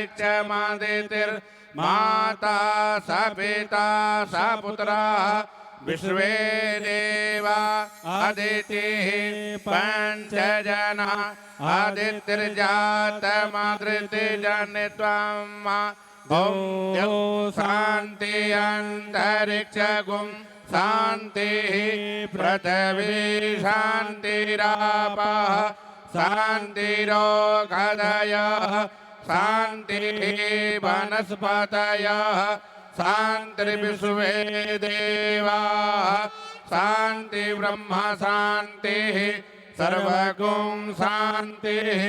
अंतरिक्षमादितिर्माता स पिता स पुत्रः विश्वे देवा अदितिः पंचजना आदित्यर्जातमादृतिजनित्वम् भूम्यो शान्ति अंतरिक्षगुं शान्तिः पृथिवी शान्तिरापः शान्तिरोषधयः शान्तिः वनस्पतयः शान्तिर्विश्वे देवाः शान्ति ब्रह्म शान्तिः सर्वगुं शान्तिः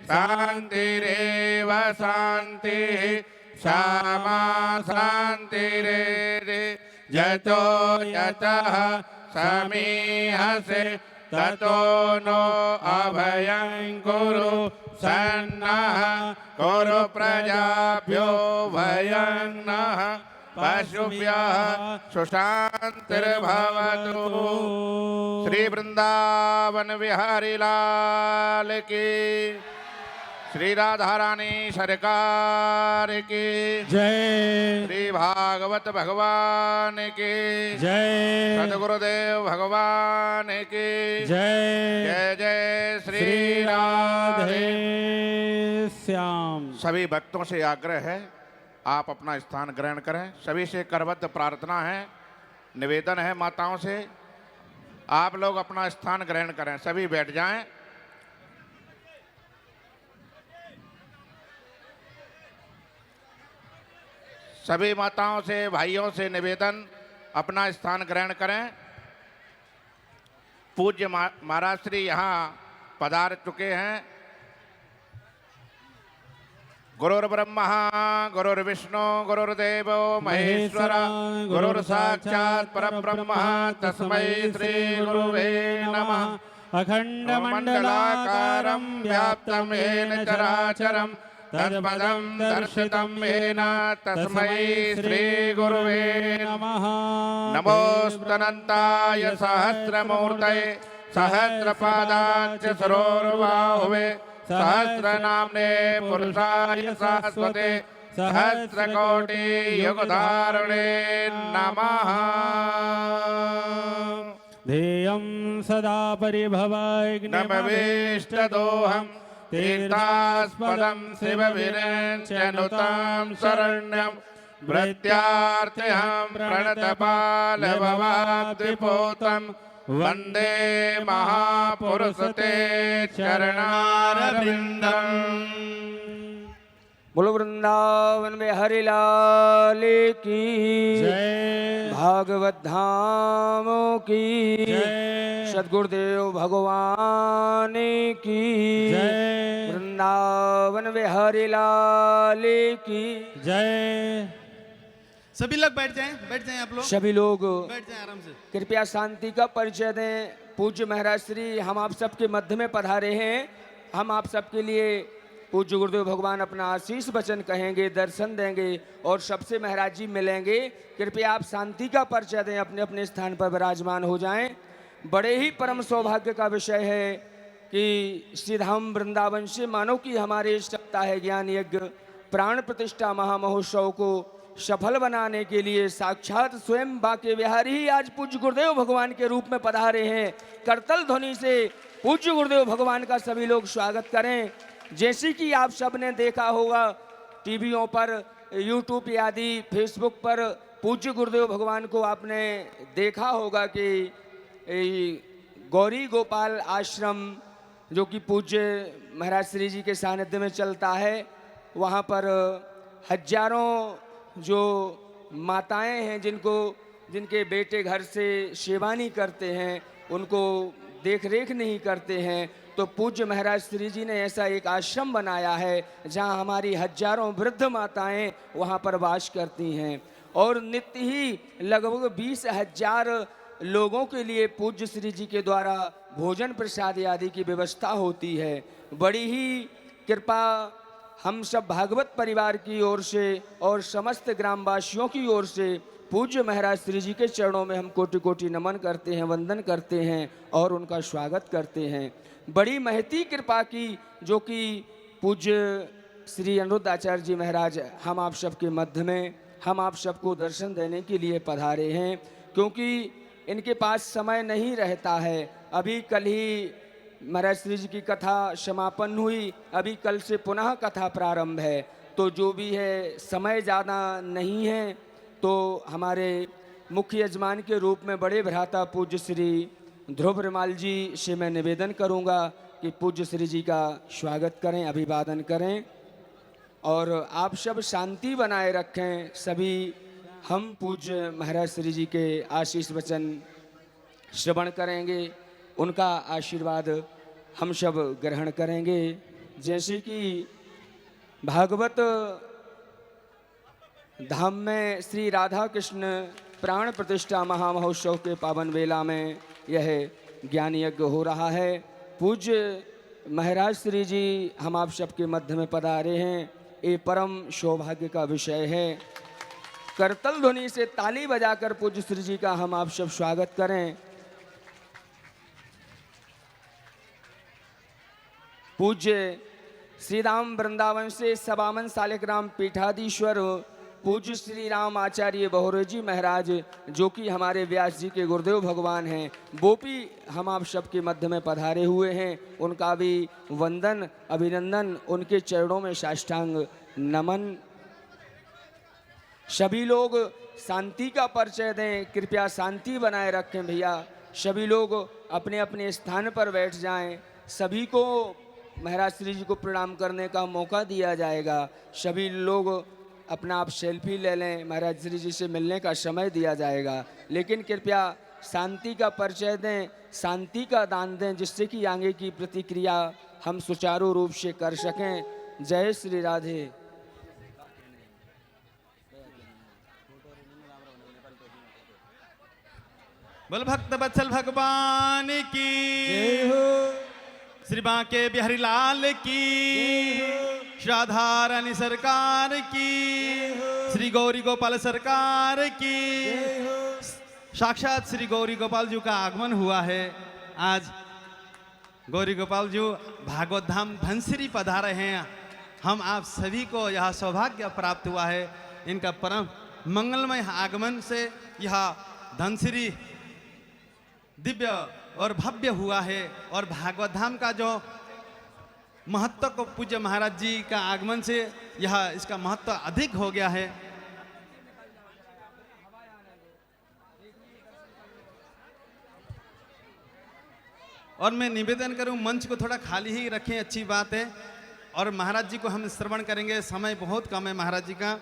शान्तिरेव शान्तिः क्षमा शान्तिरेरे यतो यतः समीहसे ततो नो अभयं कुरु सन्नः कुरु प्रजाभ्यो भयं नः पशुभ्यः सुशान्तिर्भवतु। श्री वृंदावन विहारी लाल की, श्री राधा रानी सरकार की जय, श्री भागवत भगवान की जय, सद्गुरुदेव भगवान की जय। जय जय श्री राधे राधे। श्याम। सभी भक्तों से आग्रह है आप अपना स्थान ग्रहण करें। सभी से करबद्ध प्रार्थना है, निवेदन है माताओं से, आप लोग अपना स्थान ग्रहण करें। सभी बैठ जाएं। सभी माताओं से भाइयों से निवेदन अपना स्थान ग्रहण करें। पूज्य महाराज श्री यहाँ पधार चुके हैं। गुरुर्ब्रह्मा गुरुर्विष्णु गुरुर्देवो महेश्वर गुरुर्साक्षात् परब्रह्म तस्मै श्री गुरुवे नमः। अखण्डमण्डलाकारं व्याप्तं येन चराचरं तत्पदं दर्शितं येन तस्मै श्री गुरुवे नमः। नमोस्तनन्ताय सहस्रमूर्तये सहस्रपादाच्च सरोरुबाहुवे सहस्रनाम्ने पुरुषाय शाश्वते सहस्रकोटि युगधारणे नमः। ध्येयं सदा परिभवाग्निमवेष्टदोहं तीर्थास्पदं शिवविरञ्चनुतां शरण्यं वृत्यार्थिहं प्रणतपालभवाब्धिपोतं वंदे महापुरुषते चरणारविंदम। बोलो वृंदावन में हरि लाल की जय, भागवत धामों की जय, सद्गुरुदेव भगवान की जय, वृंदावन में हरि लाल की जय। सभी लोग बैठ जाएं आप लोग सभी लोग बैठ जाएं आराम से। कृपया शांति का परिचय दें। पूज्य महाराज श्री हम आप सबके मध्य में पधारे हैं। हम आप सबके लिए पूज्य गुरुदेव भगवान अपना आशीष वचन कहेंगे, दर्शन देंगे और सबसे महाराज जी मिलेंगे। कृपया आप शांति का परिचय दें, अपने अपने स्थान पर विराजमान हो जाएं। बड़े ही परम सौभाग्य का विषय है कि श्रीधाम वृंदावन से मानो कि हमारे सप्ताह है ज्ञान यज्ञ प्राण प्रतिष्ठा महामहोत्सव को सफल बनाने के लिए साक्षात स्वयं बांके बिहारी ही आज पूज्य गुरुदेव भगवान के रूप में पधारे हैं। करतल ध्वनि से पूज्य गुरुदेव भगवान का सभी लोग स्वागत करें। जैसे कि आप सब ने देखा होगा टीवियों पर, यूट्यूब आदि फेसबुक पर पूज्य गुरुदेव भगवान को आपने देखा होगा कि गौरी गोपाल आश्रम जो कि पूज्य महाराज श्री जी के सानिध्य में चलता है, वहाँ पर हजारों जो माताएं हैं जिनके बेटे घर से सेवा नहीं करते हैं, उनको देख रेख नहीं करते हैं, तो पूज्य महाराज श्री जी ने ऐसा एक आश्रम बनाया है जहां हमारी हजारों वृद्ध माताएं वहां पर वास करती हैं और नित्य ही लगभग 20,000 लोगों के लिए पूज्य श्री जी के द्वारा भोजन प्रसाद आदि की व्यवस्था होती है। बड़ी ही कृपा हम सब भागवत परिवार की ओर से और समस्त ग्रामवासियों की ओर से पूज्य महाराज श्री जी के चरणों में हम कोटि कोटि नमन करते हैं, वंदन करते हैं और उनका स्वागत करते हैं। बड़ी महती कृपा की जो कि पूज्य श्री अनिरुद्ध आचार्य जी महाराज हम आप सबके मध्य में हम आप सबको दर्शन देने के लिए पधारे हैं, क्योंकि इनके पास समय नहीं रहता है। अभी कल ही महाराज श्री जी की कथा समापन हुई, अभी कल से पुनः कथा प्रारंभ है, तो जो भी है समय ज़्यादा नहीं है। तो हमारे मुख्य यजमान के रूप में बड़े भ्राता पूज्य श्री ध्रुव रिमाल जी से मैं निवेदन करूंगा कि पूज्य श्री जी का स्वागत करें, अभिवादन करें और आप सब शांति बनाए रखें। सभी हम पूज्य महाराज श्री जी के आशीष वचन श्रवण करेंगे, उनका आशीर्वाद हम सब ग्रहण करेंगे। जैसे कि भागवत धाम में श्री राधा कृष्ण प्राण प्रतिष्ठा महामहोत्सव के पावन वेला में यह ज्ञान यज्ञ हो रहा है। पूज्य महाराज श्री जी हम आप सबके मध्य में पधारे हैं, ये परम सौभाग्य का विषय है। करतल ध्वनि से ताली बजाकर पूज्य श्री जी का हम आप सब स्वागत करें। पूज्य श्री राम वृंदावन से सबामन सालिग्राम पीठाधीश्वर पूज्य श्री राम आचार्य बहुरे जी महाराज, जो कि हमारे व्यास जी के गुरुदेव भगवान हैं, वो भी हम आप सबके मध्य में पधारे हुए हैं। उनका भी वंदन अभिनंदन, उनके चरणों में साष्टांग नमन। सभी लोग शांति का परिचय दें, कृपया शांति बनाए रखें भैया। सभी लोग अपने अपने स्थान पर बैठ जाएं। सभी को महाराज श्री जी को प्रणाम करने का मौका दिया जाएगा। सभी लोग अपना आप सेल्फी ले लें, महाराज श्री जी से मिलने का समय दिया जाएगा, लेकिन कृपया शांति का परिचय दें, शांति का दान दें, जिससे कि आगे की प्रतिक्रिया हम सुचारू रूप से कर सकें। जय श्री राधे। बोल भक्त बत्सल भगवान की, श्री बांके बिहारी लाल की, श्राधा रानी सरकार की, श्री गौरी गोपाल सरकार की। साक्षात श्री गौरी गोपाल जी का आगमन हुआ है। आज गौरी गोपाल जी भागवत धाम धनसिरी पधारे हैं। हम आप सभी को यह सौभाग्य प्राप्त हुआ है। इनका परम मंगलमय आगमन से यह धनसिरी दिव्य और भव्य हुआ है। और भागवत धाम का जो महत्व को पूज्य महाराज जी का आगमन से यह इसका महत्व अधिक हो गया है। और मैं निवेदन करूं, मंच को थोड़ा खाली ही रखें, अच्छी बात है। और महाराज जी को हम श्रवण करेंगे, समय बहुत कम है महाराज जी का।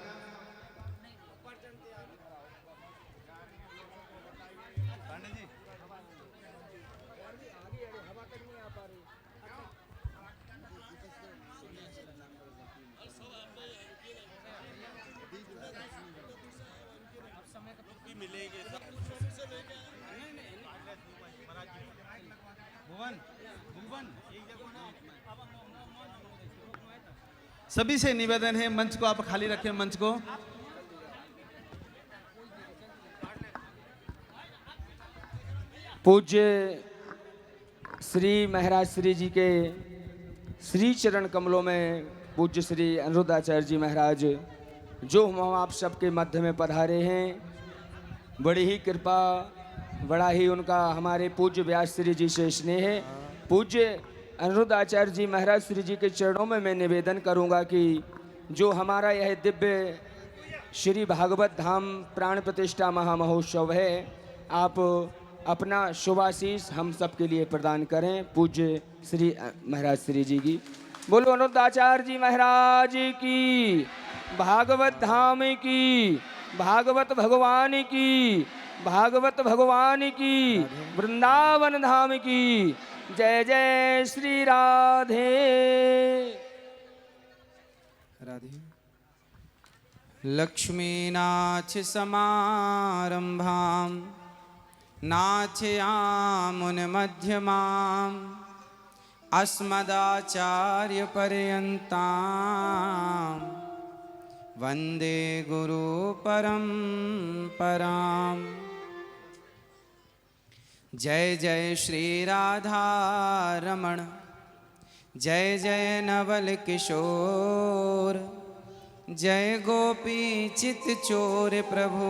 सभी से निवेदन है, मंच को आप खाली रखें। मंच को पूज्य श्री महाराज श्री जी के श्री चरण कमलों में पूज्य श्री अनिरुद्ध आचार्य जी महाराज, जो हम आप सबके मध्य में पधारे हैं, बड़ी ही कृपा, बड़ा ही उनका हमारे पूज्य व्यास श्री जी से स्नेह है। पूज्य अनिरुद्ध आचार्य जी महाराज श्री जी के चरणों में मैं निवेदन करूंगा कि जो हमारा यह दिव्य श्री भागवत धाम प्राण प्रतिष्ठा महामहोत्सव है, आप अपना शुभाशीष हम सबके लिए प्रदान करें। पूज्य श्री महाराज श्री जी की बोलो, अनिरुद्ध आचार्य जी महाराज की, भागवत धाम की, भागवत भगवान की, भागवत भगवान की, वृंदावन धाम की। जय जय श्री राधे राधे। लक्ष्मीनाथ समारंभां नाथयामुनमध्यमाम् अस्मदाचार्यपर्यन्तां वन्दे गुरुपरम्पराम्। जय जय श्री राधा रमण, जय जय नवल किशोर, जय गोपी चित चोर प्रभु,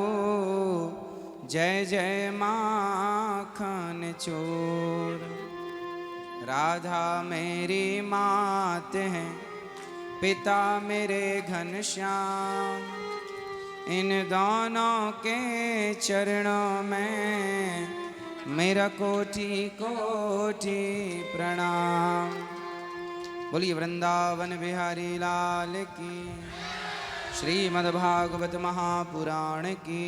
जय जय माखन चोर। राधा मेरी मात है, पिता मेरे घनश्याम, इन दोनों के चरणों में मेरा कोटि कोटि प्रणाम। बोलिए वृंदावन बिहारी लाल की, श्रीमद्भागवत महापुराण की,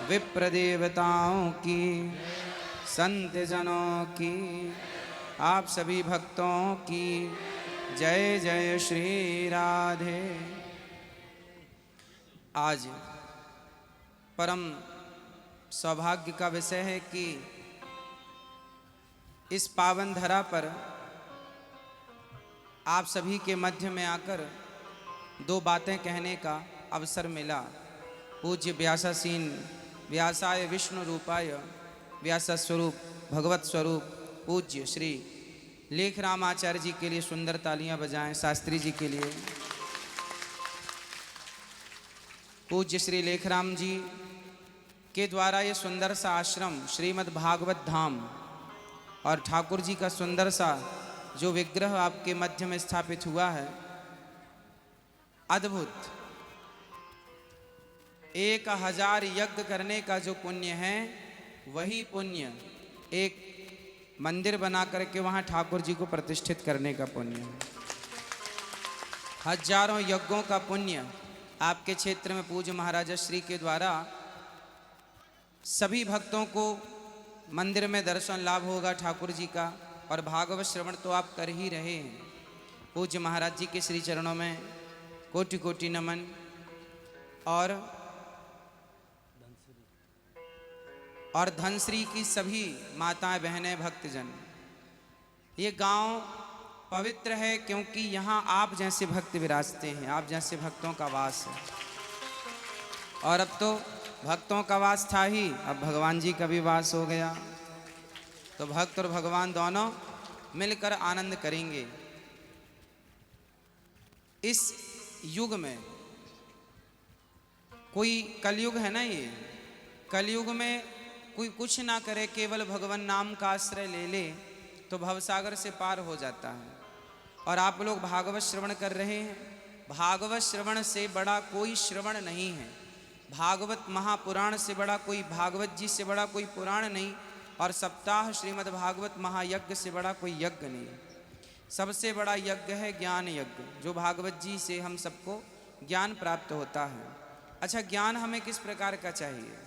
विप्र देवताओं की, संत जनों की, आप सभी भक्तों की जय जय श्री राधे। आज परम सौभाग्य का विषय है कि इस पावन धरा पर आप सभी के मध्य में आकर दो बातें कहने का अवसर मिला। पूज्य व्यासासीन व्यासाय विष्णु रूपाय व्यास स्वरूप भगवत स्वरूप पूज्य श्री लेखराम आचार्य जी के लिए सुंदर तालियां बजाएं। शास्त्री जी के लिए पूज्य श्री लेखराम जी के द्वारा ये सुंदर सा आश्रम श्रीमद् भागवत धाम और ठाकुर जी का सुंदर सा जो विग्रह आपके मध्य में स्थापित हुआ है, अद्भुत। 1000 यज्ञ करने का जो पुण्य है, वही पुण्य एक मंदिर बना करके वहाँ ठाकुर जी को प्रतिष्ठित करने का पुण्य है। हजारों यज्ञों का पुण्य आपके क्षेत्र में पूज्य महाराजा श्री के द्वारा सभी भक्तों को मंदिर में दर्शन लाभ होगा ठाकुर जी का, और भागवत श्रवण तो आप कर ही रहे हैं। पूज्य महाराज जी के श्री चरणों में कोटि कोटि नमन। और धनश्री की सभी माताएं बहनें भक्तजन, ये गांव पवित्र है क्योंकि यहाँ आप जैसे भक्त विराजते हैं, आप जैसे भक्तों का वास है। और अब तो भक्तों का वास था ही, अब भगवान जी का भी वास हो गया, तो भक्त और भगवान दोनों मिलकर आनंद करेंगे। इस युग में कोई कलयुग है ना, ये कलयुग में कोई कुछ ना करे, केवल भगवान नाम का आश्रय ले ले तो भवसागर से पार हो जाता है। और आप लोग भागवत श्रवण कर रहे हैं। भागवत श्रवण से बड़ा कोई श्रवण नहीं है, भागवत महापुराण से बड़ा कोई, भागवत जी से बड़ा कोई पुराण नहीं, और सप्ताह श्रीमद् भागवत महायज्ञ से बड़ा कोई यज्ञ नहीं। सबसे बड़ा यज्ञ है ज्ञान यज्ञ, जो भागवत जी से हम सबको ज्ञान प्राप्त होता है। अच्छा, ज्ञान हमें किस प्रकार का चाहिए?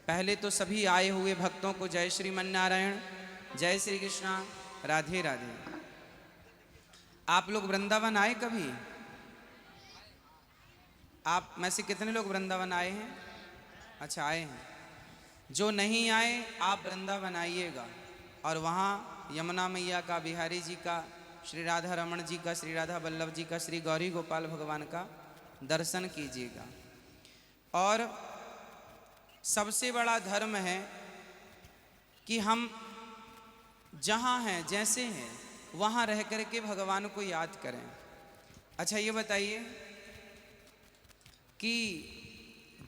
पहले तो सभी आए हुए भक्तों को जय श्रीमन नारायण, जय श्री कृष्णा, राधे राधे। आप लोग वृंदावन आए कभी? आप में से कितने लोग वृंदावन आए हैं? अच्छा, आए हैं। जो नहीं आए आप वृंदावन आइएगा, और वहाँ यमुना मैया का, बिहारी जी का, श्री राधा रमण जी का, श्री राधा वल्लभ जी का, श्री गौरी गोपाल भगवान का दर्शन कीजिएगा। और सबसे बड़ा धर्म है कि हम जहाँ हैं, जैसे हैं, वहाँ रह कर के भगवान को याद करें। अच्छा, ये बताइए कि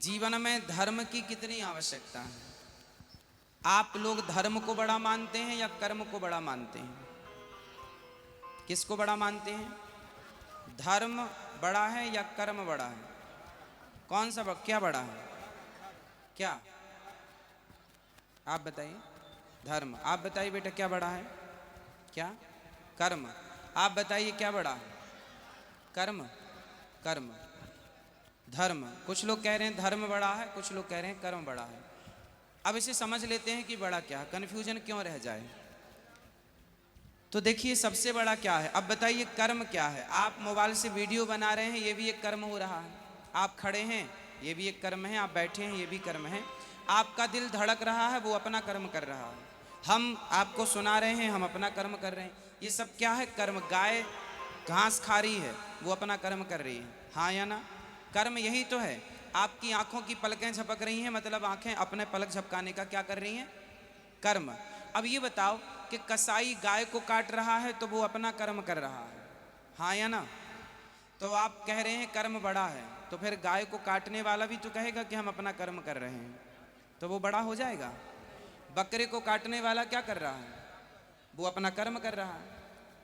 जीवन में धर्म की कितनी आवश्यकता है? आप लोग धर्म को बड़ा मानते हैं या कर्म को बड़ा मानते हैं? किसको बड़ा मानते हैं? धर्म बड़ा है या कर्म बड़ा है? कौन सा क्या बड़ा है? क्या आप बताइए? धर्म। आप बताइए बेटा, क्या बड़ा है? क्या? कर्म। आप बताइए क्या बड़ा है? कर्म। कर्म। धर्म। कुछ लोग कह रहे हैं धर्म बड़ा है, कुछ लोग कह रहे हैं कर्म बड़ा है। अब इसे समझ लेते हैं कि बड़ा क्या है, कन्फ्यूजन क्यों रह जाए। तो देखिए, सबसे बड़ा क्या है? अब बताइए कर्म क्या है? आप मोबाइल से वीडियो बना रहे हैं, ये भी एक कर्म हो रहा है। आप खड़े हैं, ये भी एक कर्म है। आप बैठे हैं, ये भी कर्म है। आपका दिल धड़क रहा है, वो अपना कर्म कर रहा है। हम आपको सुना रहे हैं, हम अपना कर्म कर रहे हैं। ये सब क्या है? कर्म। गाय घास खा रही है, वो अपना कर्म कर रही है, हाँ या ना? कर्म यही तो है। आपकी आंखों की पलकें झपक रही हैं, मतलब आंखें अपने पलक झपकाने का क्या कर रही हैं? कर्म। अब ये बताओ, कि कसाई गाय को काट रहा है तो वो अपना कर्म कर रहा है, हाँ या ना? तो आप कह रहे हैं कर्म बड़ा है, तो फिर गाय को काटने वाला भी तो कहेगा कि हम अपना कर्म कर रहे हैं, तो वो बड़ा हो जाएगा। बकरे को काटने वाला क्या कर रहा है? वो अपना कर्म कर रहा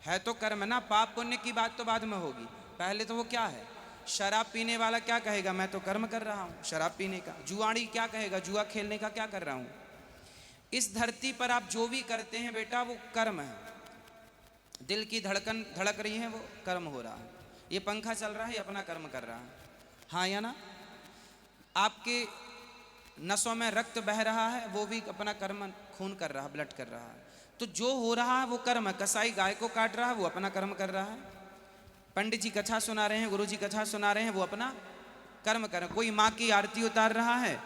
है तो कर्म ना। पाप पुण्य की बात तो बाद में होगी, पहले तो वो क्या है। शराब पीने वाला क्या कहेगा? मैं तो कर्म कर रहा हूँ शराब पीने का। जुआड़ी क्या कहेगा? जुआ खेलने का क्या कर रहा हूँ। इस धरती पर आप जो भी करते हैं बेटा वो कर्म है। दिल की धड़कन धड़क रही है, वो कर्म हो रहा है। ये पंखा चल रहा है, अपना कर्म कर रहा है, हाँ या ना? आपके नसों में रक्त बह रहा है, वो भी अपना कर्म, खून कर रहा है, ब्लड कर रहा है। तो जो हो रहा है वो कर्म है। कसाई गाय को काट रहा है, वो अपना कर्म कर रहा है। पंडित जी कथा सुना रहे हैं, गुरु जी कथा सुना रहे हैं, वो अपना कर्म कर रहे हैं। कोई माँ की आरती उतार रहा है,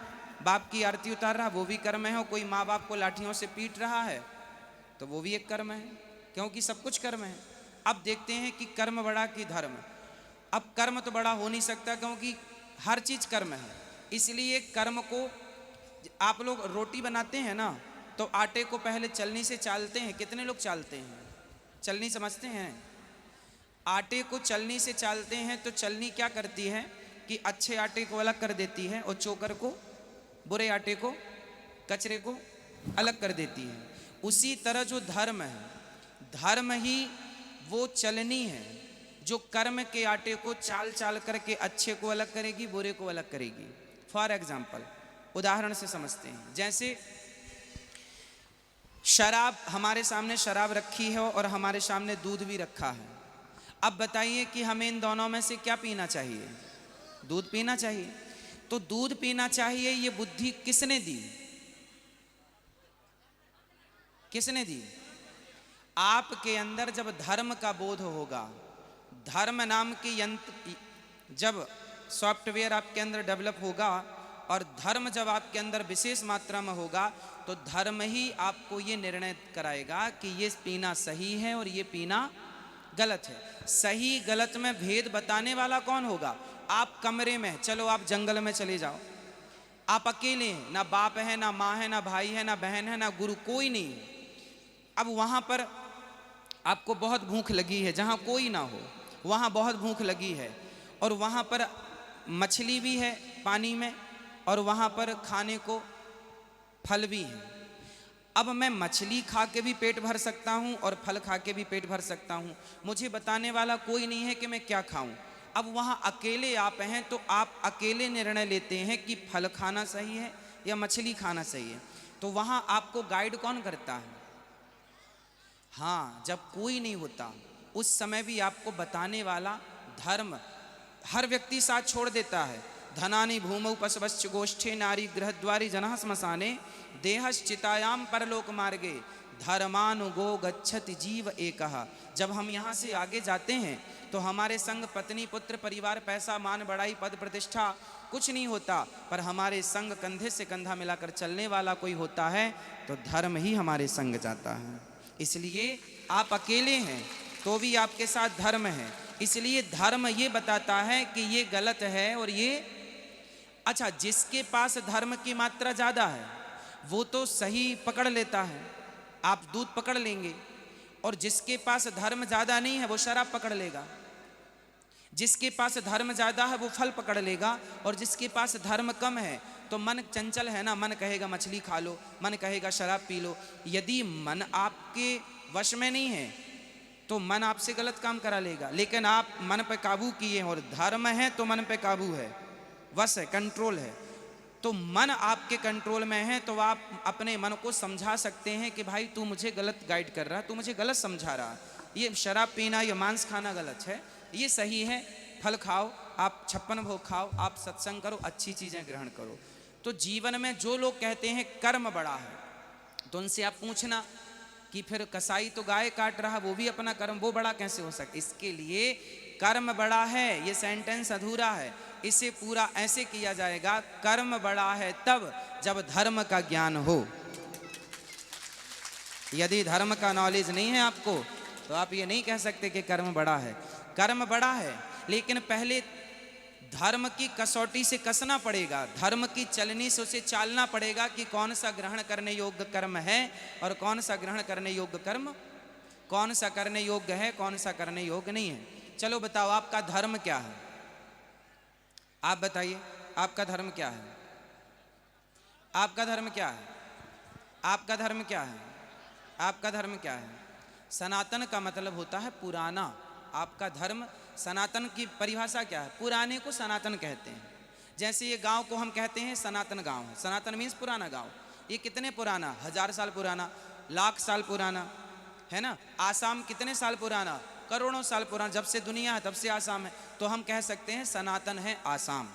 बाप की आरती उतार रहा है, वो भी कर्म है। और कोई माँ बाप को लाठियों से पीट रहा है तो वो भी एक कर्म है, क्योंकि सब कुछ कर्म है। अब देखते हैं कि कर्म बड़ा कि धर्म। अब कर्म तो बड़ा हो नहीं सकता, क्योंकि हर चीज कर्म है। इसलिए कर्म को, आप लोग रोटी बनाते हैं ना, तो आटे को पहले चलनी से चालते हैं। कितने लोग चालते हैं? चलनी समझते हैं? आटे को चलनी से चालते हैं तो चलनी क्या करती है कि अच्छे आटे को अलग कर देती है और चोकर को, बुरे आटे को, कचरे को अलग कर देती है। उसी तरह जो धर्म है, धर्म ही वो चलनी है जो कर्म के आटे को चाल चाल करके अच्छे को अलग करेगी, बुरे को अलग करेगी। फॉर एग्जाम्पल, उदाहरण से समझते हैं। जैसे शराब, हमारे सामने शराब रखी है और हमारे सामने दूध भी रखा है। अब बताइए कि हमें इन दोनों में से क्या पीना चाहिए? दूध पीना चाहिए। तो दूध पीना चाहिए, ये बुद्धि किसने दी? किसने दी? आपके अंदर जब धर्म का बोध होगा, धर्म नाम की यंत्र जब सॉफ्टवेयर आपके अंदर डेवलप होगा और धर्म जब आपके अंदर विशेष मात्रा में होगा, तो धर्म ही आपको ये निर्णय कराएगा कि ये पीना सही है और ये पीना गलत है। सही गलत में भेद बताने वाला कौन होगा? आप कमरे में, चलो आप जंगल में चले जाओ, आप अकेले हैं, ना बाप है, ना माँ है, ना भाई है, ना बहन है, ना गुरु, कोई नहीं है। अब वहाँ पर आपको बहुत भूख लगी है, जहाँ कोई ना हो वहाँ बहुत भूख लगी है, और वहाँ पर मछली भी है पानी में, और वहाँ पर खाने को फल भी है। अब मैं मछली खा के भी पेट भर सकता हूँ और फल खा के भी पेट भर सकता हूँ, मुझे बताने वाला कोई नहीं है कि मैं क्या खाऊं। अब वहाँ अकेले आप हैं तो आप अकेले निर्णय लेते हैं कि फल खाना सही है या मछली खाना सही है। तो वहाँ आपको गाइड कौन करता है? हाँ, जब कोई नहीं होता उस समय भी आपको बताने वाला धर्म। हर व्यक्ति साथ छोड़ देता है। धनानि भूमौ पशवश्च गोष्ठे नारी गृहद्वारी जनः श्मशाने देहश्चितायाम परलोक मार्गे धर्मानुगो गच्छति जीव एकः। जब हम यहाँ से आगे जाते हैं तो हमारे संग पत्नी, पुत्र, परिवार, पैसा, मान, बड़ाई, पद, प्रतिष्ठा कुछ नहीं होता, पर हमारे संग कंधे से कंधा मिलाकर चलने वाला कोई होता है तो धर्म ही हमारे संग जाता है। इसलिए आप अकेले हैं तो भी आपके साथ धर्म है। इसलिए धर्म ये बताता है कि ये गलत है और ये अच्छा। जिसके पास धर्म की मात्रा ज़्यादा है वो तो सही पकड़ लेता है, आप दूध पकड़ लेंगे, और जिसके पास धर्म ज़्यादा नहीं है वो शराब पकड़ लेगा। जिसके पास धर्म ज़्यादा है वो फल पकड़ लेगा, और जिसके पास धर्म कम है तो मन चंचल है ना, मन कहेगा मछली खा लो, मन कहेगा शराब पी लो। यदि मन आपके वश में नहीं है तो मन आपसे गलत काम करा लेगा। लेकिन आप मन पे काबू किए और धर्म है तो मन पे काबू है, वश है, कंट्रोल है। तो मन आपके कंट्रोल में है तो आप अपने मन को समझा सकते हैं कि भाई तू मुझे गलत गाइड कर रहा, तू मुझे गलत समझा रहा, ये शराब पीना या मांस खाना गलत है, ये सही है, फल खाओ, आप 56 भोग खाओ, आप सत्संग करो, अच्छी चीज़ें ग्रहण करो। तो जीवन में जो लोग कहते हैं कर्म बड़ा है, तो उनसे आप पूछना कि फिर कसाई तो गाय काट रहा, वो भी अपना कर्म, वो बड़ा कैसे हो सकता? इसके लिए कर्म बड़ा है, ये सेंटेंस अधूरा है, इसे पूरा ऐसे किया जाएगा, कर्म बड़ा है तब जब धर्म का ज्ञान हो। यदि धर्म का नॉलेज नहीं है आपको तो आप ये नहीं कह सकते कि कर्म बड़ा है। कर्म बड़ा है, लेकिन पहले धर्म की कसौटी से कसना पड़ेगा, धर्म की चलनी से उसे चालना पड़ेगा कि कौन सा ग्रहण करने योग्य कर्म है और कौन सा ग्रहण करने योग्य कर्म, कौन सा करने योग्य है, कौन सा करने योग्य नहीं है। चलो बताओ आपका धर्म क्या है? आप बताइए आपका धर्म क्या है? आपका धर्म क्या है? आपका धर्म क्या है? आपका धर्म क्या है? सनातन का मतलब होता है पुराना। आपका धर्म, सनातन की परिभाषा क्या है? पुराने को सनातन कहते हैं। जैसे ये गांव को हम कहते हैं सनातन गांव है, सनातन मीन्स पुराना गांव। ये कितने पुराना? 1000 साल पुराना, लाख साल पुराना, है ना। आसाम कितने साल पुराना? करोड़ों साल पुराना। जब से दुनिया है तब से आसाम है। तो हम कह सकते हैं सनातन है आसाम,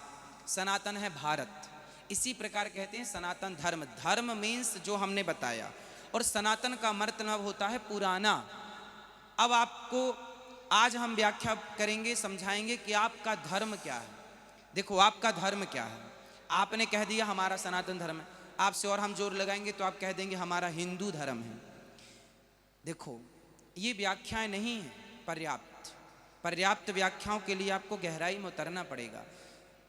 सनातन है भारत। इसी प्रकार कहते हैं सनातन धर्म। धर्म मीन्स जो हमने बताया, और सनातन का मतलब होता है पुराना। अब आपको आज हम व्याख्या करेंगे, समझाएंगे कि आपका धर्म क्या है। देखो आपका धर्म क्या है। आपने कह दिया हमारा सनातन धर्म है, आपसे और हम जोर लगाएंगे तो आप कह देंगे हमारा हिंदू धर्म है। देखो ये व्याख्याएं नहीं है पर्याप्त। पर्याप्त व्याख्याओं के लिए आपको गहराई में उतरना पड़ेगा।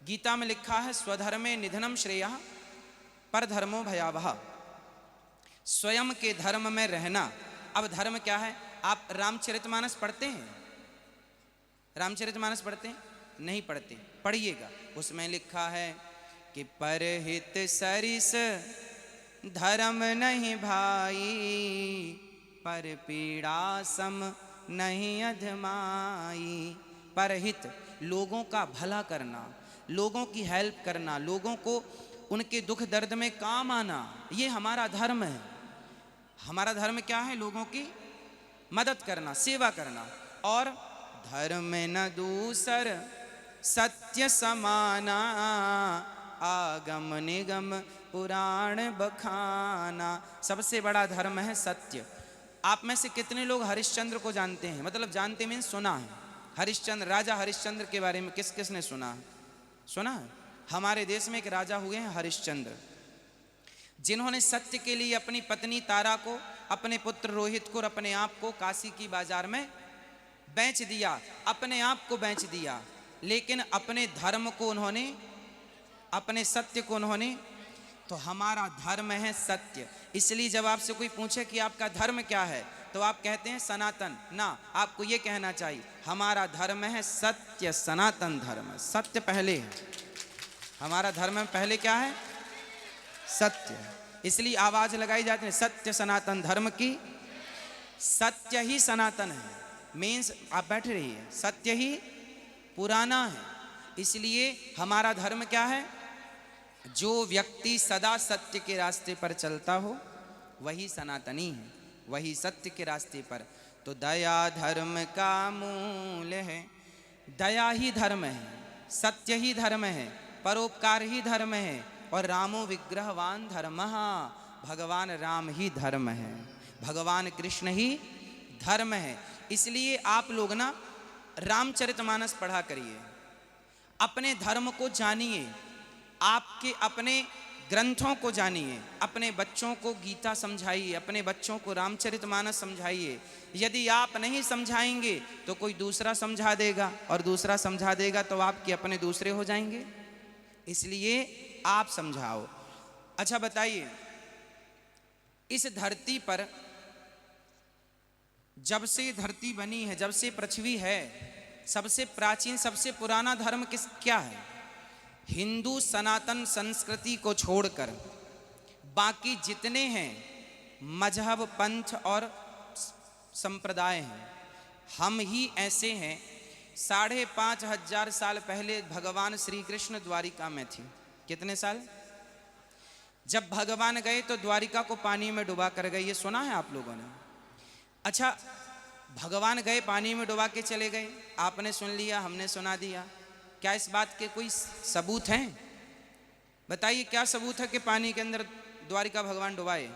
गीता में लिखा है स्वधर्मे निधनम श्रेयः परधर्मो भयावह। स्वयं के धर्म में रहना। अब धर्म क्या है? आप रामचरितमानस पढ़ते हैं? रामचरितमानस पढ़ते हैं? नहीं पढ़ते, पढ़िएगा। उसमें लिखा है कि परहित सरिस धर्म नहीं भाई, पर पीड़ा सम नहीं अधमाई। परहित लोगों का भला करना, लोगों की हेल्प करना, लोगों को उनके दुख दर्द में काम आना, ये हमारा धर्म है। हमारा धर्म क्या है? लोगों की मदद करना, सेवा करना। और धर्म न दूसर सत्य समाना, आगम निगम पुराण बखाना। सबसे बड़ा धर्म है सत्य। आप में से कितने लोग हरिश्चंद्र को जानते हैं? मतलब जानते मीन्स सुना है। हरिश्चंद्र, राजा हरिश्चंद्र के बारे में किस किस ने सुना है? सुना है? हमारे देश में एक राजा हुए हैं हरिश्चंद्र, जिन्होंने सत्य के लिए अपनी पत्नी तारा को, अपने पुत्र रोहित को और अपने आप को काशी की बाजार में बेच दिया। अपने आप को बेच दिया, लेकिन अपने धर्म को उन्होंने, अपने सत्य को उन्होंने। तो हमारा धर्म है सत्य। इसलिए जब आपसे कोई पूछे कि आपका धर्म क्या है, तो आप कहते हैं सनातन ना। आपको ये कहना चाहिए हमारा धर्म है सत्य, सनातन धर्म। सत्य पहले है। हमारा धर्म में पहले क्या है? सत्य। इसलिए आवाज लगाई जाती है सत्य सनातन धर्म की। सत्य ही सनातन है, मीन्स आप बैठे रहिए, सत्य ही पुराना है। इसलिए हमारा धर्म क्या है? जो व्यक्ति सदा सत्य के रास्ते पर चलता हो वही सनातनी है, वही सत्य के रास्ते पर। तो दया धर्म का मूल है। दया ही धर्म है, सत्य ही धर्म है, परोपकार ही धर्म है। और रामो विग्रहवान धर्मः, भगवान राम ही धर्म है, भगवान कृष्ण ही धर्म है। इसलिए आप लोग ना रामचरितमानस पढ़ा करिए, अपने धर्म को जानिए, आपके अपने ग्रंथों को जानिए, अपने बच्चों को गीता समझाइए, अपने बच्चों को रामचरितमानस समझाइए। यदि आप नहीं समझाएंगे तो कोई दूसरा समझा देगा, और दूसरा समझा देगा तो आपके अपने दूसरे हो जाएंगे। इसलिए आप समझाओ। अच्छा बताइए, इस धरती पर जब से धरती बनी है, जब से पृथ्वी है, सबसे प्राचीन सबसे पुराना धर्म क्या है? हिंदू सनातन संस्कृति को छोड़कर बाकी जितने हैं मजहब, पंथ और संप्रदाय हैं, हम ही ऐसे हैं। 5500 साल पहले भगवान श्री कृष्ण द्वारिका में थे। कितने साल? जब भगवान गए तो द्वारिका को पानी में डुबा कर गए, ये सुना है आप लोगों ने? अच्छा, भगवान गए पानी में डुबा के चले गए, आपने सुन लिया, हमने सुना दिया। क्या इस बात के कोई सबूत हैं? बताइए क्या सबूत है कि पानी के अंदर द्वारिका भगवान डुबाए?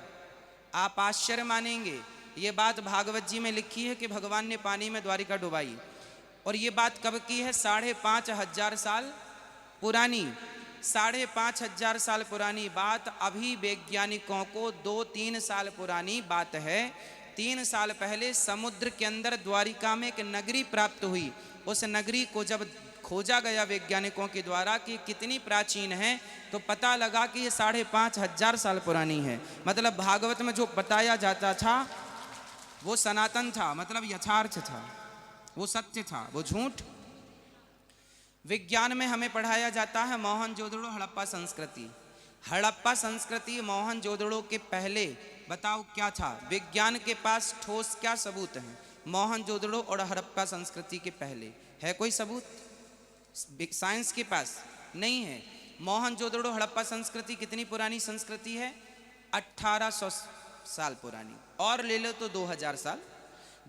आप आश्चर्य मानेंगे, ये बात भागवत जी में लिखी है कि भगवान ने पानी में द्वारिका डुबाई। और ये बात कब की है? 5500 साल पुरानी। 5500 साल पुरानी बात अभी वैज्ञानिकों को 2-3 साल पुरानी बात है। 3 साल पहले समुद्र के अंदर द्वारिका में एक नगरी प्राप्त हुई। उस नगरी को जब खोजा गया वैज्ञानिकों के द्वारा कि कितनी प्राचीन है, तो पता लगा कि ये 5,500 साल पुरानी है। मतलब भागवत में जो बताया जाता था वो सनातन था, मतलब यथार्थ था, वो सत्य था, वो झूठ। विज्ञान में हमें पढ़ाया जाता है मोहनजोदड़ो हड़प्पा संस्कृति। हड़प्पा संस्कृति मोहनजोदड़ो के पहले बताओ क्या था? विज्ञान के पास ठोस क्या सबूत है मोहनजोदड़ो और हड़प्पा संस्कृति के पहले? है कोई सबूत? साइंस के पास नहीं है। मोहनजोदड़ो हड़प्पा संस्कृति कितनी पुरानी संस्कृति है? 1800 साल पुरानी, और ले लो तो 2000 साल।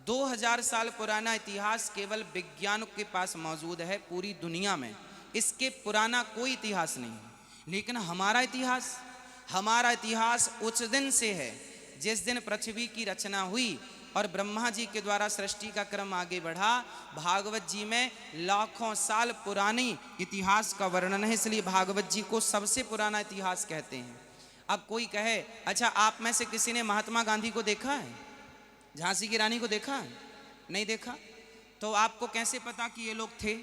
2000 साल पुराना इतिहास केवल विज्ञान के पास मौजूद है पूरी दुनिया में, इसके पुराना कोई इतिहास नहीं है। लेकिन हमारा इतिहास उस दिन से है जिस दिन पृथ्वी की रचना हुई और ब्रह्मा जी के द्वारा सृष्टि का क्रम आगे बढ़ा। भागवत जी में लाखों साल पुरानी इतिहास का वर्णन है, इसलिए भागवत जी को सबसे पुराना इतिहास कहते हैं। अब कोई कहे अच्छा आप में से किसी ने महात्मा गांधी को देखा है, झांसी की रानी को देखा है? नहीं देखा, तो आपको कैसे पता कि ये लोग थे?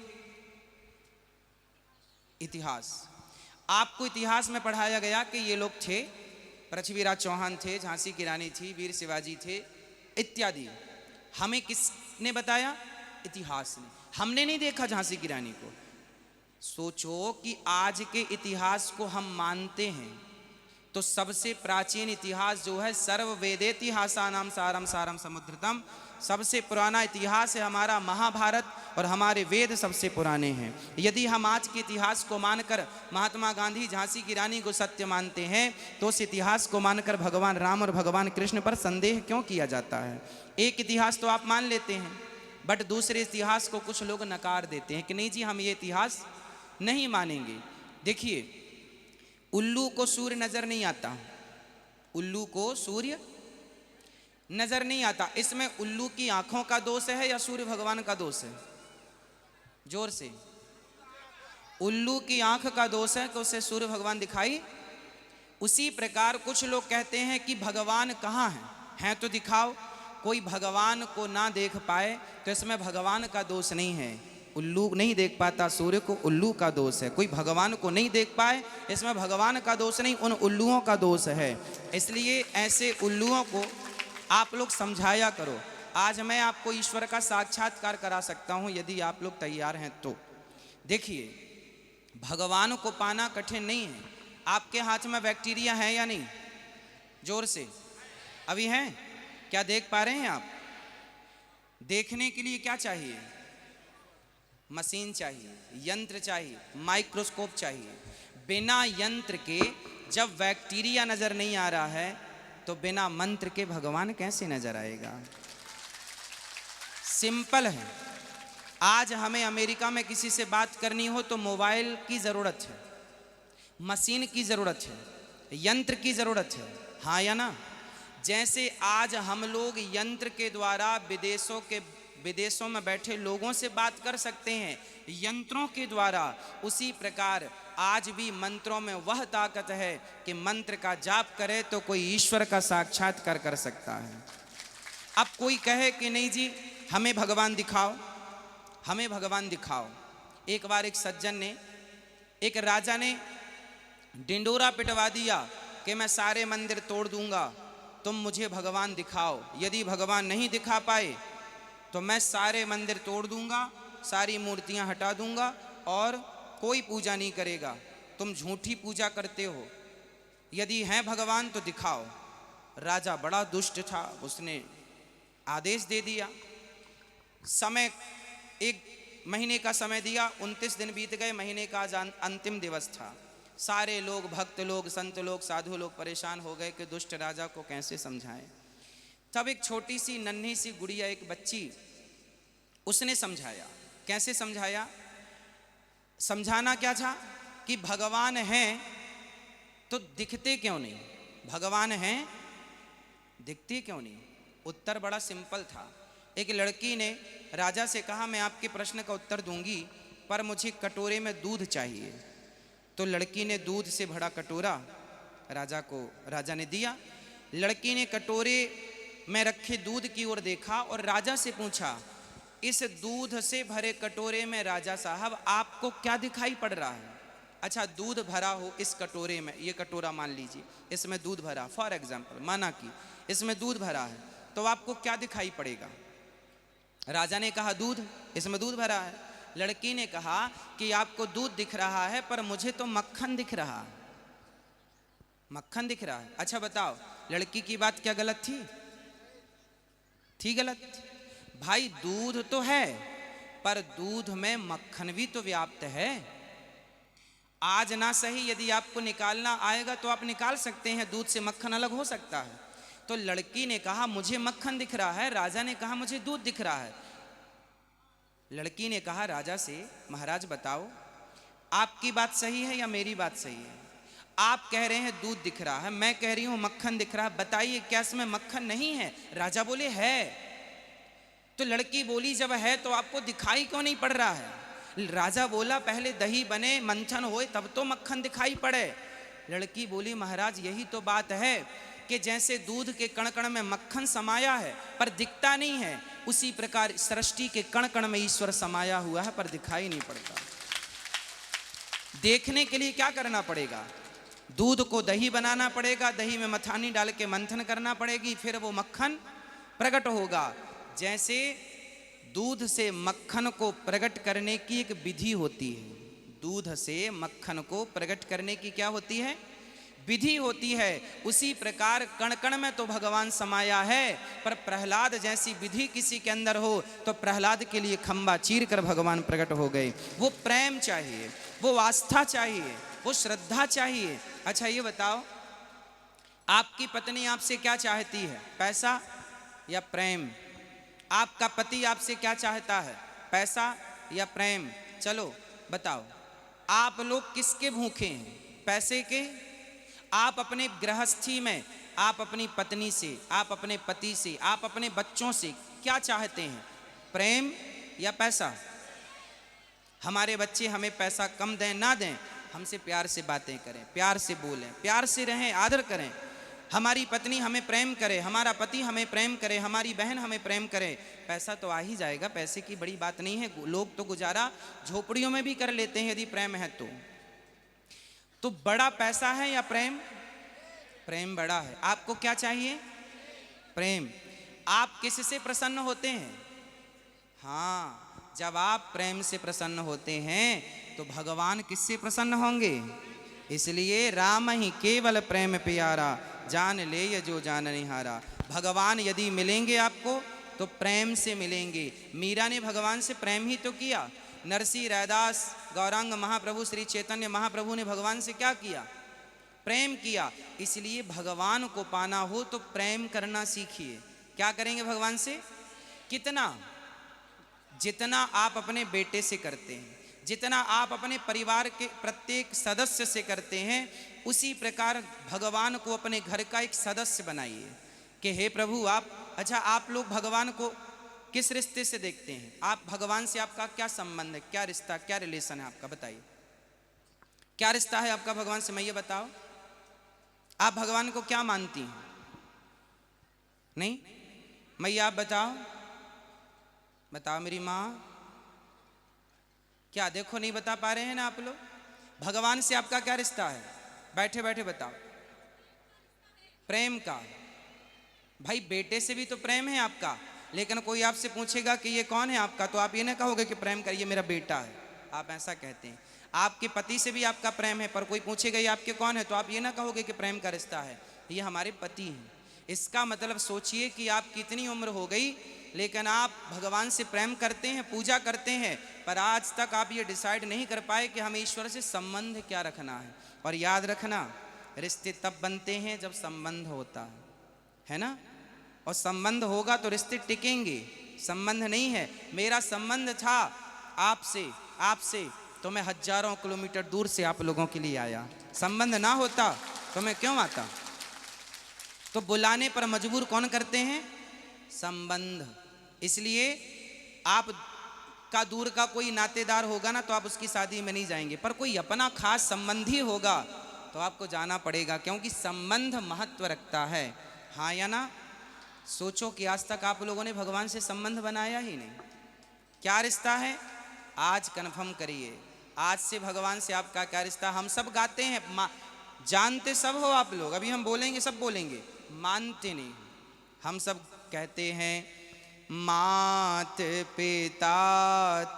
इतिहास, आपको इतिहास में पढ़ाया गया कि ये लोग थे, पृथ्वीराज चौहान थे, झांसी की रानी थी, वीर शिवाजी थे इत्यादि। हमें किसने बताया? इतिहास ने। हमने नहीं देखा झांसी की रानी को। सोचो कि आज के इतिहास को हम मानते हैं तो सबसे प्राचीन इतिहास जो है सर्ववेदेतिहासानां सारम सारम समुद्रतम, सबसे पुराना इतिहास है हमारा महाभारत, और हमारे वेद सबसे पुराने हैं। यदि हम आज के इतिहास को मानकर महात्मा गांधी, झांसी की रानी को सत्य मानते हैं तो उस इतिहास को मानकर भगवान राम और भगवान कृष्ण पर संदेह क्यों किया जाता है? एक इतिहास तो आप मान लेते हैं, बट दूसरे इतिहास को कुछ लोग नकार देते हैं कि नहीं जी हम ये इतिहास नहीं मानेंगे। देखिए, उल्लू को सूर्य नजर नहीं आता, उल्लू को सूर्य नजर नहीं आता। इसमें उल्लू की आंखों का दोष है या सूर्य भगवान का दोष है? जोर से। उल्लू की आंख का दोष है कि उसे सूर्य भगवान दिखाई। उसी प्रकार कुछ लोग कहते हैं कि भगवान कहाँ हैं तो दिखाओ। कोई भगवान को ना देख पाए तो इसमें भगवान का दोष नहीं है। उल्लू नहीं देख पाता सूर्य को, उल्लू का दोष है। कोई भगवान को नहीं देख पाए, इसमें भगवान का दोष नहीं, उन उल्लुओं का दोष है। इसलिए ऐसे उल्लुओं को आप लोग समझाया करो। आज मैं आपको ईश्वर का साक्षात्कार करा सकता हूं यदि आप लोग तैयार हैं तो। देखिए, भगवान को पाना कठिन नहीं है। आपके हाथ में बैक्टीरिया है या नहीं? जोर से। अभी हैं? क्या देख पा रहे हैं आप? देखने के लिए क्या चाहिए? मशीन चाहिए, यंत्र चाहिए, माइक्रोस्कोप चाहिए। बिना यंत्र के जब बैक्टीरिया नजर नहीं आ रहा है तो बिना मंत्र के भगवान कैसे नजर आएगा? सिंपल है। आज हमें अमेरिका में किसी से बात करनी हो तो मोबाइल की जरूरत है, मशीन की जरूरत है, यंत्र की जरूरत है, हाँ या ना? जैसे आज हम लोग यंत्र के द्वारा विदेशों में बैठे लोगों से बात कर सकते हैं यंत्रों के द्वारा, उसी प्रकार आज भी मंत्रों में वह ताकत है कि मंत्र का जाप करे तो कोई ईश्वर का साक्षात्कार कर सकता है। अब कोई कहे कि नहीं जी हमें भगवान दिखाओ, हमें भगवान दिखाओ। एक बार एक सज्जन ने, एक राजा ने डिंडोरा पिटवा दिया कि मैं सारे मंदिर तोड़ दूंगा, तुम मुझे भगवान दिखाओ। यदि भगवान नहीं दिखा पाए तो मैं सारे मंदिर तोड़ दूंगा, सारी मूर्तियां हटा दूंगा और कोई पूजा नहीं करेगा। तुम झूठी पूजा करते हो, यदि हैं भगवान तो दिखाओ। राजा बड़ा दुष्ट था, उसने आदेश दे दिया। समय 1 महीने का समय दिया, 29 दिन बीत गए, महीने का आज अंतिम दिवस था। सारे लोग, भक्त लोग, संत लोग, साधु लोग परेशान हो गए कि दुष्ट राजा को कैसे समझाएं। तब एक छोटी सी नन्ही सी गुड़िया, एक बच्ची, उसने समझाया। कैसे समझाया? समझाना क्या था कि भगवान हैं तो दिखते क्यों नहीं? भगवान हैं दिखते क्यों नहीं? उत्तर बड़ा सिंपल था। एक लड़की ने राजा से कहा मैं आपके प्रश्न का उत्तर दूंगी पर मुझे कटोरे में दूध चाहिए। तो लड़की ने दूध से भरा कटोरा राजा ने दिया। लड़की ने कटोरे में रखे दूध की ओर देखा और राजा से पूछा इस दूध से भरे कटोरे में राजा साहब आपको क्या दिखाई पड़ रहा है? अच्छा, दूध भरा हो इस कटोरे में, ये कटोरा मान लीजिए, इसमें दूध भरा, फॉर एग्जाम्पल माना कि इसमें दूध भरा है, तो आपको क्या दिखाई पड़ेगा? राजा ने कहा दूध, इसमें दूध भरा है। लड़की ने कहा कि आपको दूध दिख रहा है पर मुझे तो मक्खन दिख रहा है, मक्खन दिख रहा है। अच्छा बताओ, लड़की की बात क्या गलत थी? थी गलत? भाई दूध तो है पर दूध में मक्खन भी तो व्याप्त है। आज ना सही, यदि आपको निकालना आएगा तो आप निकाल सकते हैं, दूध से मक्खन अलग हो सकता है। तो लड़की ने कहा मुझे मक्खन दिख रहा है, राजा ने कहा मुझे दूध दिख रहा है। लड़की ने कहा राजा से, महाराज बताओ आपकी बात सही है या मेरी बात सही है? आप कह रहे हैं दूध दिख रहा है, मैं कह रही हूं मक्खन दिख रहा है, बताइए क्या इसमें मक्खन नहीं है? राजा बोले है। तो लड़की बोली जब है तो आपको दिखाई क्यों नहीं पड़ रहा है? राजा बोला पहले दही बने, मंथन होए तब तो मक्खन दिखाई पड़े। लड़की बोली महाराज यही तो बात है कि जैसे दूध के कण कण में मक्खन समाया है पर दिखता नहीं है, उसी प्रकार सृष्टि के कण कण में ईश्वर समाया हुआ है पर दिखाई नहीं पड़ता। देखने के लिए क्या करना पड़ेगा? दूध को दही बनाना पड़ेगा, दही में मथानी डाल के मंथन करना पड़ेगी, फिर वो मक्खन प्रकट होगा। जैसे दूध से मक्खन को प्रकट करने की एक विधि होती है, दूध से मक्खन को प्रकट करने की क्या होती है? विधि होती है। उसी प्रकार कण कण में तो भगवान समाया है, पर प्रहलाद जैसी विधि किसी के अंदर हो तो प्रहलाद के लिए खंबा चीर कर भगवान प्रकट हो गए। वो प्रेम चाहिए, वो आस्था चाहिए, वो श्रद्धा चाहिए। अच्छा ये बताओ, आपकी पत्नी आपसे क्या चाहती है? पैसा या प्रेम? आपका पति आपसे क्या चाहता है? पैसा या प्रेम? चलो बताओ, आप लोग किसके भूखे हैं? पैसे के? आप अपने गृहस्थी में, आप अपनी पत्नी से, आप अपने पति से, आप अपने बच्चों से क्या चाहते हैं? प्रेम या पैसा? हमारे बच्चे हमें पैसा कम दें ना दें, हमसे प्यार से बातें करें, प्यार से बोलें, प्यार से रहें, आदर करें। हमारी पत्नी हमें प्रेम करे, हमारा पति हमें प्रेम करे, हमारी बहन हमें प्रेम करे। पैसा तो आ ही जाएगा, पैसे की बड़ी बात नहीं है। लोग तो गुजारा झोपड़ियों में भी कर लेते हैं यदि प्रेम है तो बड़ा पैसा है या प्रेम? प्रेम बड़ा है। आपको क्या चाहिए? प्रेम। आप किससे प्रसन्न होते हैं? हाँ, जब आप प्रेम से प्रसन्न होते हैं तो भगवान किससे प्रसन्न होंगे? इसलिए राम ही केवल प्रेम प्यारा, जान ले ये जो जान निहारा। भगवान यदि मिलेंगे आपको तो प्रेम से मिलेंगे। मीरा ने भगवान से प्रेम ही तो किया। नरसिंह, रैदास, गौरांग महाप्रभु, श्री चैतन्य महाप्रभु ने भगवान से क्या किया? प्रेम किया। इसलिए भगवान को पाना हो तो प्रेम करना सीखिए। क्या करेंगे भगवान से? कितना? जितना आप अपने बेटे से करते हैं, जितना आप अपने परिवार के प्रत्येक सदस्य से करते हैं, उसी प्रकार भगवान को अपने घर का एक सदस्य बनाइए कि हे प्रभु आप। अच्छा, आप लोग भगवान को किस रिश्ते से देखते हैं? आप भगवान से आपका क्या संबंध है? क्या रिश्ता, क्या रिलेशन है आपका? बताइए, क्या रिश्ता है आपका भगवान से? मैं ये बताओ, आप भगवान को क्या मानती हैं? नहीं, मैया आप बताओ, बताओ मेरी माँ। क्या देखो नहीं बता पा रहे हैं ना आप लोग? भगवान से आपका क्या रिश्ता है? बैठे बैठे बताओ। प्रेम का। भाई बेटे से भी तो प्रेम है आपका, लेकिन कोई आपसे पूछेगा कि ये कौन है आपका, तो आप ये ना कहोगे कि प्रेम करिए मेरा बेटा है, आप ऐसा कहते हैं। आपके पति से भी आपका प्रेम है, पर कोई पूछेगा ये आपके कौन है, तो आप ये ना कहोगे कि प्रेम का रिश्ता है, ये हमारे पति हैं। इसका मतलब सोचिए कि आप कितनी उम्र हो गई, लेकिन आप भगवान से प्रेम करते हैं, पूजा करते हैं, पर आज तक आप ये डिसाइड नहीं कर पाए कि हमें ईश्वर से संबंध क्या रखना है। और याद रखना, रिश्ते तब बनते हैं जब संबंध होता है ना? और संबंध होगा तो रिश्ते टिकेंगे। संबंध नहीं है, मेरा संबंध था आपसे तो मैं हजारों किलोमीटर दूर से आप लोगों के लिए आया। संबंध ना होता तो मैं क्यों आता? तो बुलाने पर मजबूर कौन करते हैं? संबंध। इसलिए आप का दूर का कोई नातेदार होगा ना तो आप उसकी शादी में नहीं जाएंगे, पर कोई अपना खास संबंधी होगा तो आपको जाना पड़ेगा, क्योंकि संबंध महत्व रखता है। हाँ या ना? सोचो कि आज तक आप लोगों ने भगवान से संबंध बनाया ही नहीं। क्या रिश्ता है? आज कन्फर्म करिए, आज से भगवान से आपका क्या रिश्ता? हम सब गाते हैं, जानते सब हो आप लोग, अभी हम बोलेंगे सब बोलेंगे, मानते नहीं। हम सब कहते हैं मात पिता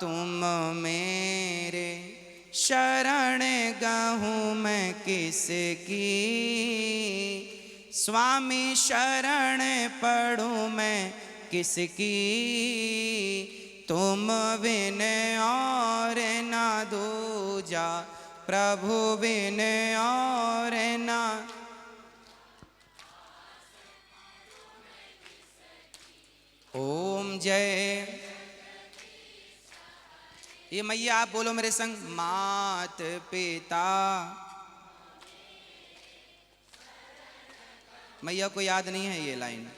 तुम मेरे, शरण गहूँ मैं किसकी, स्वामी शरण पढ़ूँ मैं किसकी, तुम बिन और ना दूजा, प्रभु बिन और ना। ओम जय। ये मैया आप बोलो मेरे संग, मात पिता। मैया को याद नहीं है ये लाइन।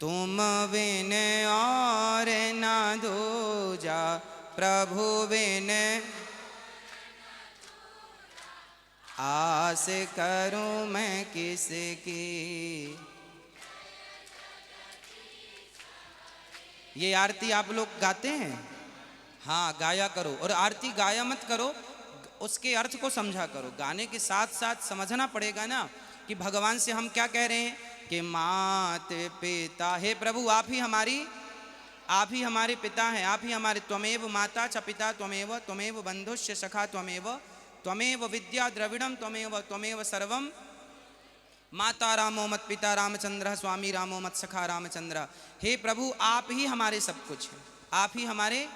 तुम बिन और ना दूजा, प्रभु बिन आस करूं मैं किसकी। ये आरती आप लोग गाते हैं? हाँ, गाया करो। और आरती गाया मत करो, उसके अर्थ को समझा करो। गाने के साथ साथ समझना पड़ेगा ना कि भगवान से हम क्या कह रहे हैं कि मात पिता, हे प्रभु आप ही हमारे पिता हैं, आप ही हमारे, त्वमेव माता च पिता त्वमेव, त्वमेव बंधुश्च सखा त्वमेव, त्वमेव विद्या द्रविड़म त्वमेव, त्वमेव सर्वम, माता रामो मत पिता रामचंद्र, स्वामी रामो मत सखा रामचंद्र। हे प्रभु आप ही हमारे सब कुछ हैं, आप ही हमारे।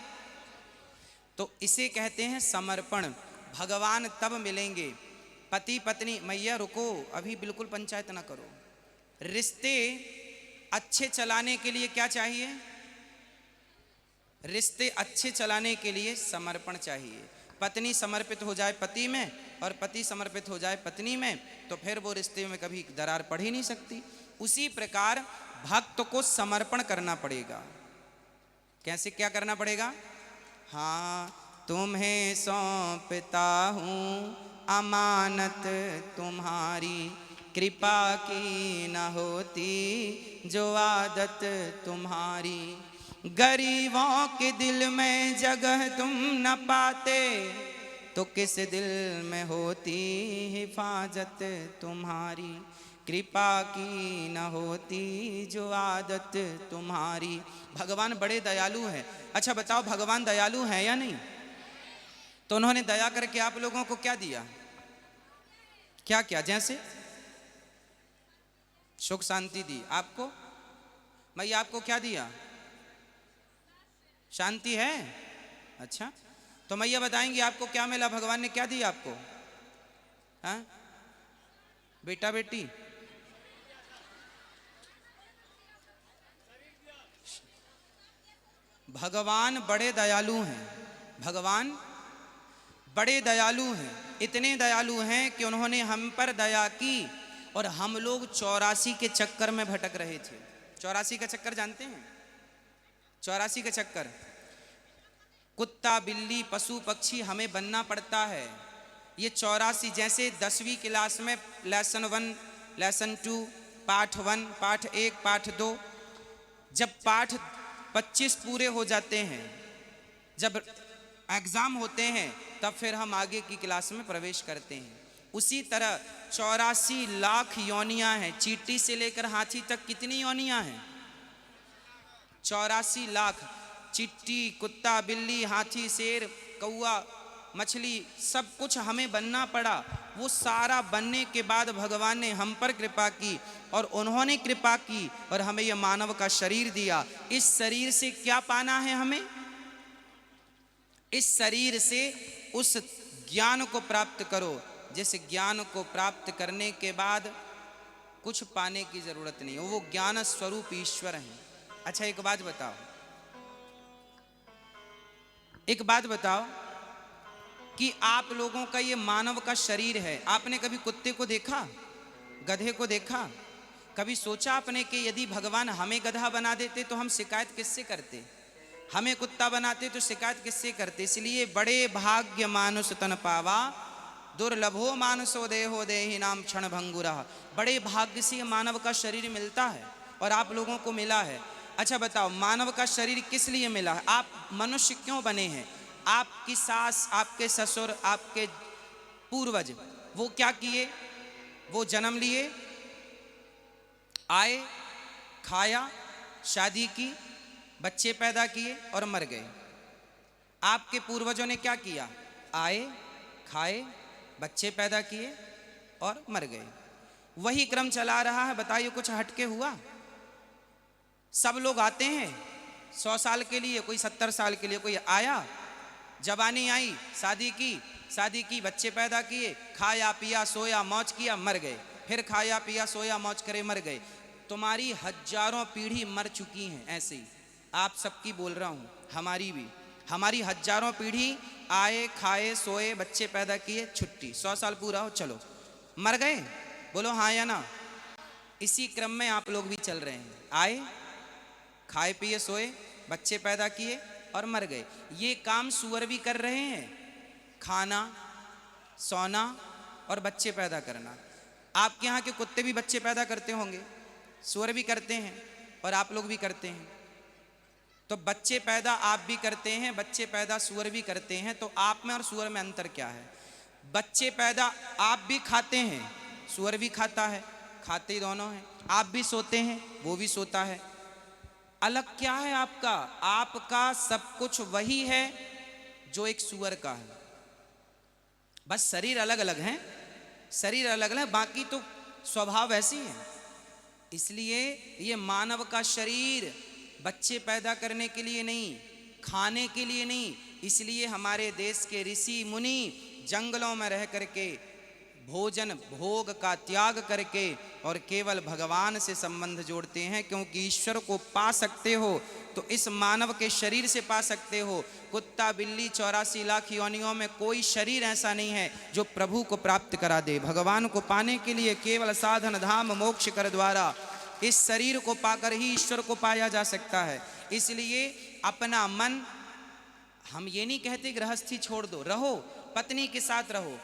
तो इसे कहते हैं समर्पण। भगवान तब मिलेंगे, पति पत्नी। मैया रुको, अभी बिल्कुल पंचायत ना करो। रिश्ते अच्छे चलाने के लिए क्या चाहिए? रिश्ते अच्छे चलाने के लिए समर्पण चाहिए। पत्नी समर्पित हो जाए पति में और पति समर्पित हो जाए पत्नी में, तो फिर वो रिश्ते में कभी दरार पड़ ही नहीं सकती। उसी प्रकार भक्त को समर्पण करना पड़ेगा। कैसे, क्या करना पड़ेगा? हाँ, तुम्हें सौंपता हूँ अमानत तुम्हारी, कृपा की न होती जो आदत तुम्हारी, गरीबों के दिल में जगह तुम न पाते, तो किस दिल में होती हिफाजत तुम्हारी, कृपा की न होती जो आदत तुम्हारी। भगवान बड़े दयालु हैं। अच्छा बताओ, भगवान दयालु हैं या नहीं? तो उन्होंने दया करके आप लोगों को क्या दिया? क्या क्या? जैसे सुख शांति दी आपको। मैया आपको क्या दिया? शांति है। अच्छा, तो मैया बताएंगी आपको क्या मिला, भगवान ने क्या दिया आपको? हाँ, बेटा बेटी, भगवान बड़े दयालु हैं। भगवान बड़े दयालु हैं। इतने दयालु हैं कि उन्होंने हम पर दया की और हम लोग 84 के चक्कर में भटक रहे थे। 84 का चक्कर जानते हैं? 84 का चक्कर, कुत्ता बिल्ली पशु पक्षी हमें बनना पड़ता है। ये 84, जैसे 10वीं क्लास में लेसन 1, लेसन 2, पाठ 1, पाठ 1, पाठ 2, जब पाठ 25 पूरे हो जाते हैं, जब एग्ज़ाम होते हैं, तब फिर हम आगे की क्लास में प्रवेश करते हैं। उसी तरह 84 लाख योनियां हैं। चींटी से लेकर हाथी तक कितनी योनियां हैं? 84 लाख। चिट्टी, कुत्ता, बिल्ली, हाथी, शेर, कौआ, मछली, सब कुछ हमें बनना पड़ा। वो सारा बनने के बाद भगवान ने हम पर कृपा की और उन्होंने कृपा की और हमें यह मानव का शरीर दिया। इस शरीर से क्या पाना है हमें? इस शरीर से उस ज्ञान को प्राप्त करो, जिस ज्ञान को प्राप्त करने के बाद कुछ पाने की जरूरत नहीं है। वो ज्ञान स्वरूप ईश्वर है। अच्छा एक बात बताओ कि आप लोगों का ये मानव का शरीर है। आपने कभी कुत्ते को देखा? गधे को देखा? कभी सोचा आपने कि यदि भगवान हमें गधा बना देते तो हम शिकायत किससे करते? हमें कुत्ता बनाते तो शिकायत किससे करते? इसलिए बड़े भाग्य मानुष तन पावा, दुर्लभो मानसो देहो देहि नाम क्षण भंगुरः। बड़े भाग्य से मानव का शरीर मिलता है और आप लोगों को मिला है। अच्छा बताओ, मानव का शरीर किस लिए मिला है? आप मनुष्य क्यों बने हैं? आपकी सास, आपके ससुर, आपके पूर्वज वो क्या किए? वो जन्म लिए, आए, खाया, शादी की, बच्चे पैदा किए और मर गए। आपके पूर्वजों ने क्या किया? आए, खाए, बच्चे पैदा किए और मर गए। वही क्रम चला रहा है। बताइए कुछ हटके हुआ? सब लोग आते हैं 100 साल के लिए, कोई 70 साल के लिए, कोई आया, जवानी आई, शादी की, बच्चे पैदा किए, खाया पिया सोया मौज किया, मर गए, फिर खाया पिया सोया मौज करे, मर गए। तुम्हारी हजारों पीढ़ी मर चुकी हैं ऐसे ही। आप सबकी बोल रहा हूँ, हमारी भी, हमारी हजारों पीढ़ी आए, खाए, सोए, बच्चे पैदा किए, छुट्टी, 100 साल पूरा हो, चलो मर गए। बोलो हाँ या ना? इसी क्रम में आप लोग भी चल रहे हैं। आए, खाए पिए सोए, बच्चे पैदा किए और मर गए। ये काम सूअर भी कर रहे हैं, खाना, सोना और बच्चे पैदा करना। आपके यहाँ के कुत्ते भी बच्चे पैदा करते होंगे, सूअर भी करते हैं और आप लोग भी करते हैं। तो बच्चे पैदा आप भी करते हैं, बच्चे पैदा सूअर भी करते हैं। तो आप में और सूअर में अंतर क्या है? बच्चे पैदा आप भी खाते हैं, सूअर भी खाता है, खाते ही दोनों हैं। आप भी सोते हैं, वो भी सोता है। अलग क्या है आपका? आपका सब कुछ वही है जो एक सूअर का है, बस शरीर अलग अलग हैं, शरीर अलग अलग है, बाकी तो स्वभाव ऐसी है। इसलिए ये मानव का शरीर बच्चे पैदा करने के लिए नहीं, खाने के लिए नहीं। इसलिए हमारे देश के ऋषि मुनि जंगलों में रह करके भोजन भोग का त्याग करके और केवल भगवान से संबंध जोड़ते हैं, क्योंकि ईश्वर को पा सकते हो तो इस मानव के शरीर से पा सकते हो। कुत्ता बिल्ली 84 लाख योनियों में कोई शरीर ऐसा नहीं है जो प्रभु को प्राप्त करा दे। भगवान को पाने के लिए केवल साधन धाम मोक्ष कर द्वारा इस शरीर को पाकर ही ईश्वर को पाया जा सकता है। इसलिए अपना मन, हम ये नहीं कहते गृहस्थी छोड़ दो, रहो, पत्नी के साथ रहो,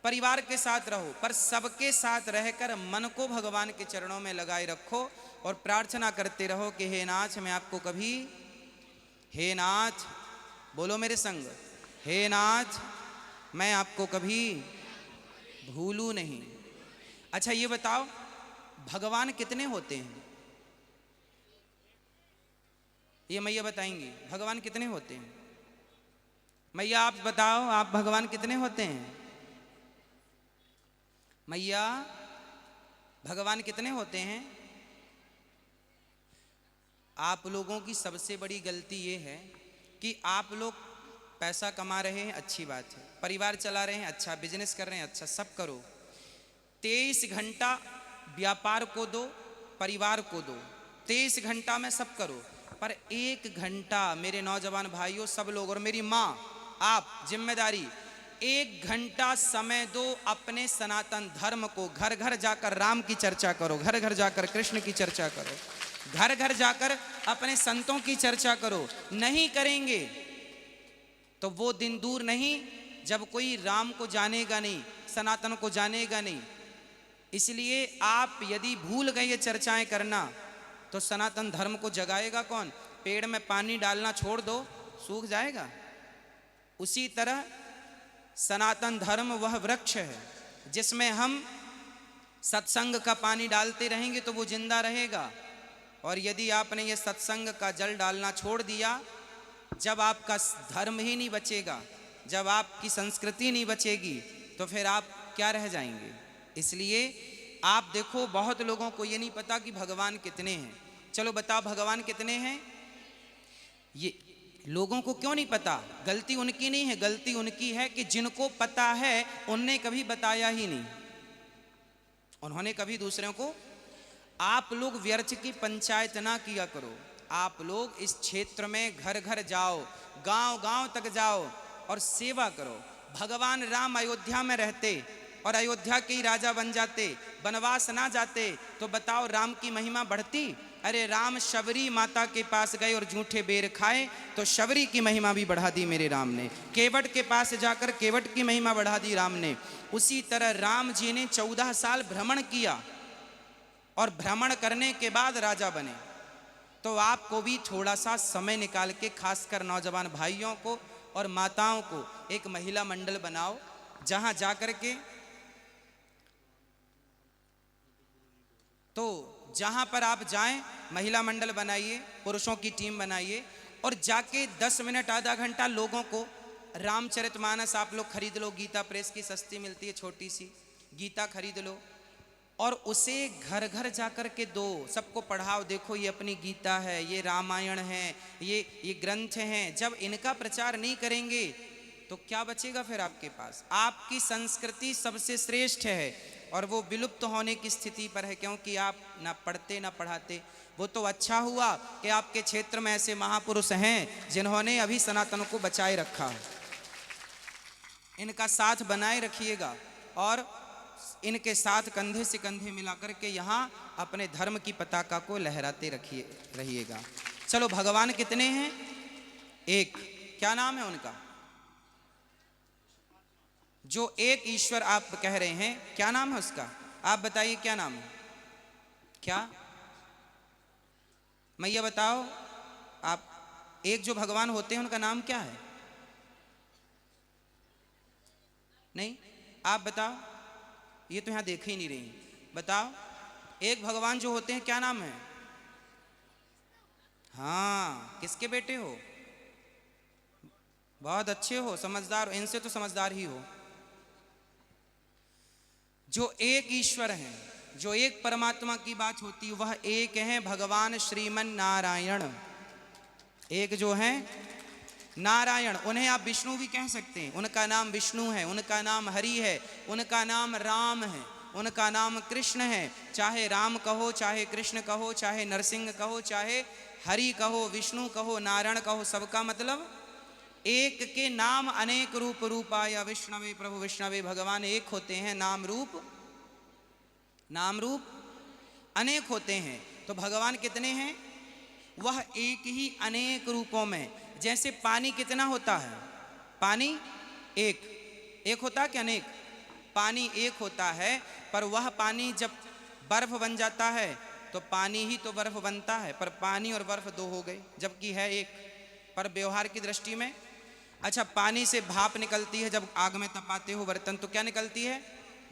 परिवार के साथ रहो, पर सबके साथ रहकर मन को भगवान के चरणों में लगाए रखो और प्रार्थना करते रहो कि हे नाथ मैं आपको कभी, हे नाथ, बोलो मेरे संग, हे नाथ मैं आपको कभी भूलूं नहीं। अच्छा ये बताओ, भगवान कितने होते हैं? ये मैया बताएंगी भगवान कितने होते हैं। मैया आप बताओ, आप भगवान कितने होते हैं? मैया भगवान कितने होते हैं? आप लोगों की सबसे बड़ी गलती ये है कि आप लोग पैसा कमा रहे हैं, अच्छी बात है, परिवार चला रहे हैं, अच्छा, बिजनेस कर रहे हैं, अच्छा, सब करो। 23 घंटा व्यापार को दो, परिवार को दो, 23 घंटा में सब करो, पर 1 घंटा मेरे नौजवान भाइयों सब लोग और मेरी माँ, आप जिम्मेदारी, 1 घंटा समय दो अपने सनातन धर्म को। घर घर जाकर राम की चर्चा करो, घर घर जाकर कृष्ण की चर्चा करो, घर घर जाकर अपने संतों की चर्चा करो। नहीं करेंगे तो वो दिन दूर नहीं जब कोई राम को जानेगा नहीं, सनातन को जानेगा नहीं। इसलिए आप यदि भूल गए ये चर्चाएं करना तो सनातन धर्म को जगाएगा कौन? पेड़ में पानी डालना छोड़ दो, सूख जाएगा। उसी तरह सनातन धर्म वह वृक्ष है जिसमें हम सत्संग का पानी डालते रहेंगे तो वो जिंदा रहेगा। और यदि आपने ये सत्संग का जल डालना छोड़ दिया, जब आपका धर्म ही नहीं बचेगा, जब आपकी संस्कृति नहीं बचेगी, तो फिर आप क्या रह जाएंगे। इसलिए आप देखो, बहुत लोगों को ये नहीं पता कि भगवान कितने हैं। चलो बताओ भगवान कितने हैं? ये लोगों को क्यों नहीं पता? गलती उनकी नहीं है, गलती उनकी है कि जिनको पता है उनने कभी बताया ही नहीं, उन्होंने कभी दूसरों को। आप लोग व्यर्थ की पंचायत ना किया करो। आप लोग इस क्षेत्र में घर घर जाओ, गांव गांव तक जाओ और सेवा करो। भगवान राम अयोध्या में रहते और अयोध्या के ही राजा बन जाते, वनवास ना जाते, तो बताओ राम की महिमा बढ़ती? अरे राम शबरी माता के पास गए और जूठे बेर खाए तो शबरी की महिमा भी बढ़ा दी मेरे राम ने। केवट के पास जाकर केवट की महिमा बढ़ा दी राम ने। उसी तरह राम जी ने 14 साल भ्रमण किया और भ्रमण करने के बाद राजा बने। तो आपको भी थोड़ा सा समय निकाल के, खासकर नौजवान भाइयों को और माताओं को, एक महिला मंडल बनाओ, जहां जाकर के, तो जहां पर आप जाएं महिला मंडल बनाइए, पुरुषों की टीम बनाइए और जाके 10 मिनट आधा घंटा लोगों को रामचरितमानस आप लोग खरीद लो। गीता प्रेस की सस्ती मिलती है, छोटी सी गीता खरीद लो और उसे घर घर जाकर के दो, सबको पढ़ाओ। देखो ये अपनी गीता है, ये रामायण है, ये ग्रंथ हैं। जब इनका प्रचार नहीं करेंगे तो क्या बचेगा फिर आपके पास? आपकी संस्कृति सबसे श्रेष्ठ है और वो विलुप्त होने की स्थिति पर है, क्योंकि आप ना पढ़ते ना पढ़ाते। वो तो अच्छा हुआ कि आपके क्षेत्र में ऐसे महापुरुष हैं जिन्होंने अभी सनातन को बचाए रखा है। इनका साथ बनाए रखिएगा और इनके साथ कंधे से कंधे मिलाकर के यहाँ अपने धर्म की पताका को लहराते रहिएगा। चलो, भगवान कितने हैं? एक। क्या नाम है उनका? जो एक ईश्वर आप कह रहे हैं, क्या नाम है उसका? आप बताइए क्या नाम है? क्या मैया बताओ आप। एक जो भगवान होते हैं उनका नाम क्या है? नहीं, आप बताओ। ये तो यहां देख ही नहीं रही। बताओ, एक भगवान जो होते हैं क्या नाम है? हाँ, किसके बेटे हो? बहुत अच्छे हो, समझदार हो। इनसे तो समझदार ही हो। जो एक ईश्वर हैं, जो एक परमात्मा की बात होती है, वह एक है भगवान श्रीमन नारायण। एक जो है नारायण, उन्हें आप विष्णु भी कह सकते हैं। उनका नाम विष्णु है, उनका नाम हरि है, उनका नाम राम है, उनका नाम कृष्ण है। चाहे राम कहो, चाहे कृष्ण कहो, चाहे नरसिंह कहो, चाहे हरि कहो, विष्णु कहो, नारायण कहो, सबका मतलब एक के नाम अनेक रूप रूपाय विष्णवे प्रभु विष्णवे। भगवान एक होते हैं, नाम रूप अनेक होते हैं। तो भगवान कितने हैं? वह एक ही अनेक रूपों में। जैसे पानी कितना होता है? पानी एक होता है कि अनेक? पानी एक होता है, पर वह पानी जब बर्फ बन जाता है तो पानी ही तो बर्फ बनता है, पर पानी और बर्फ दो हो गए, जबकि है एक। पर व्यवहार की दृष्टि में, अच्छा, पानी से भाप निकलती है, जब आग में तपाते हो बर्तन तो क्या निकलती है?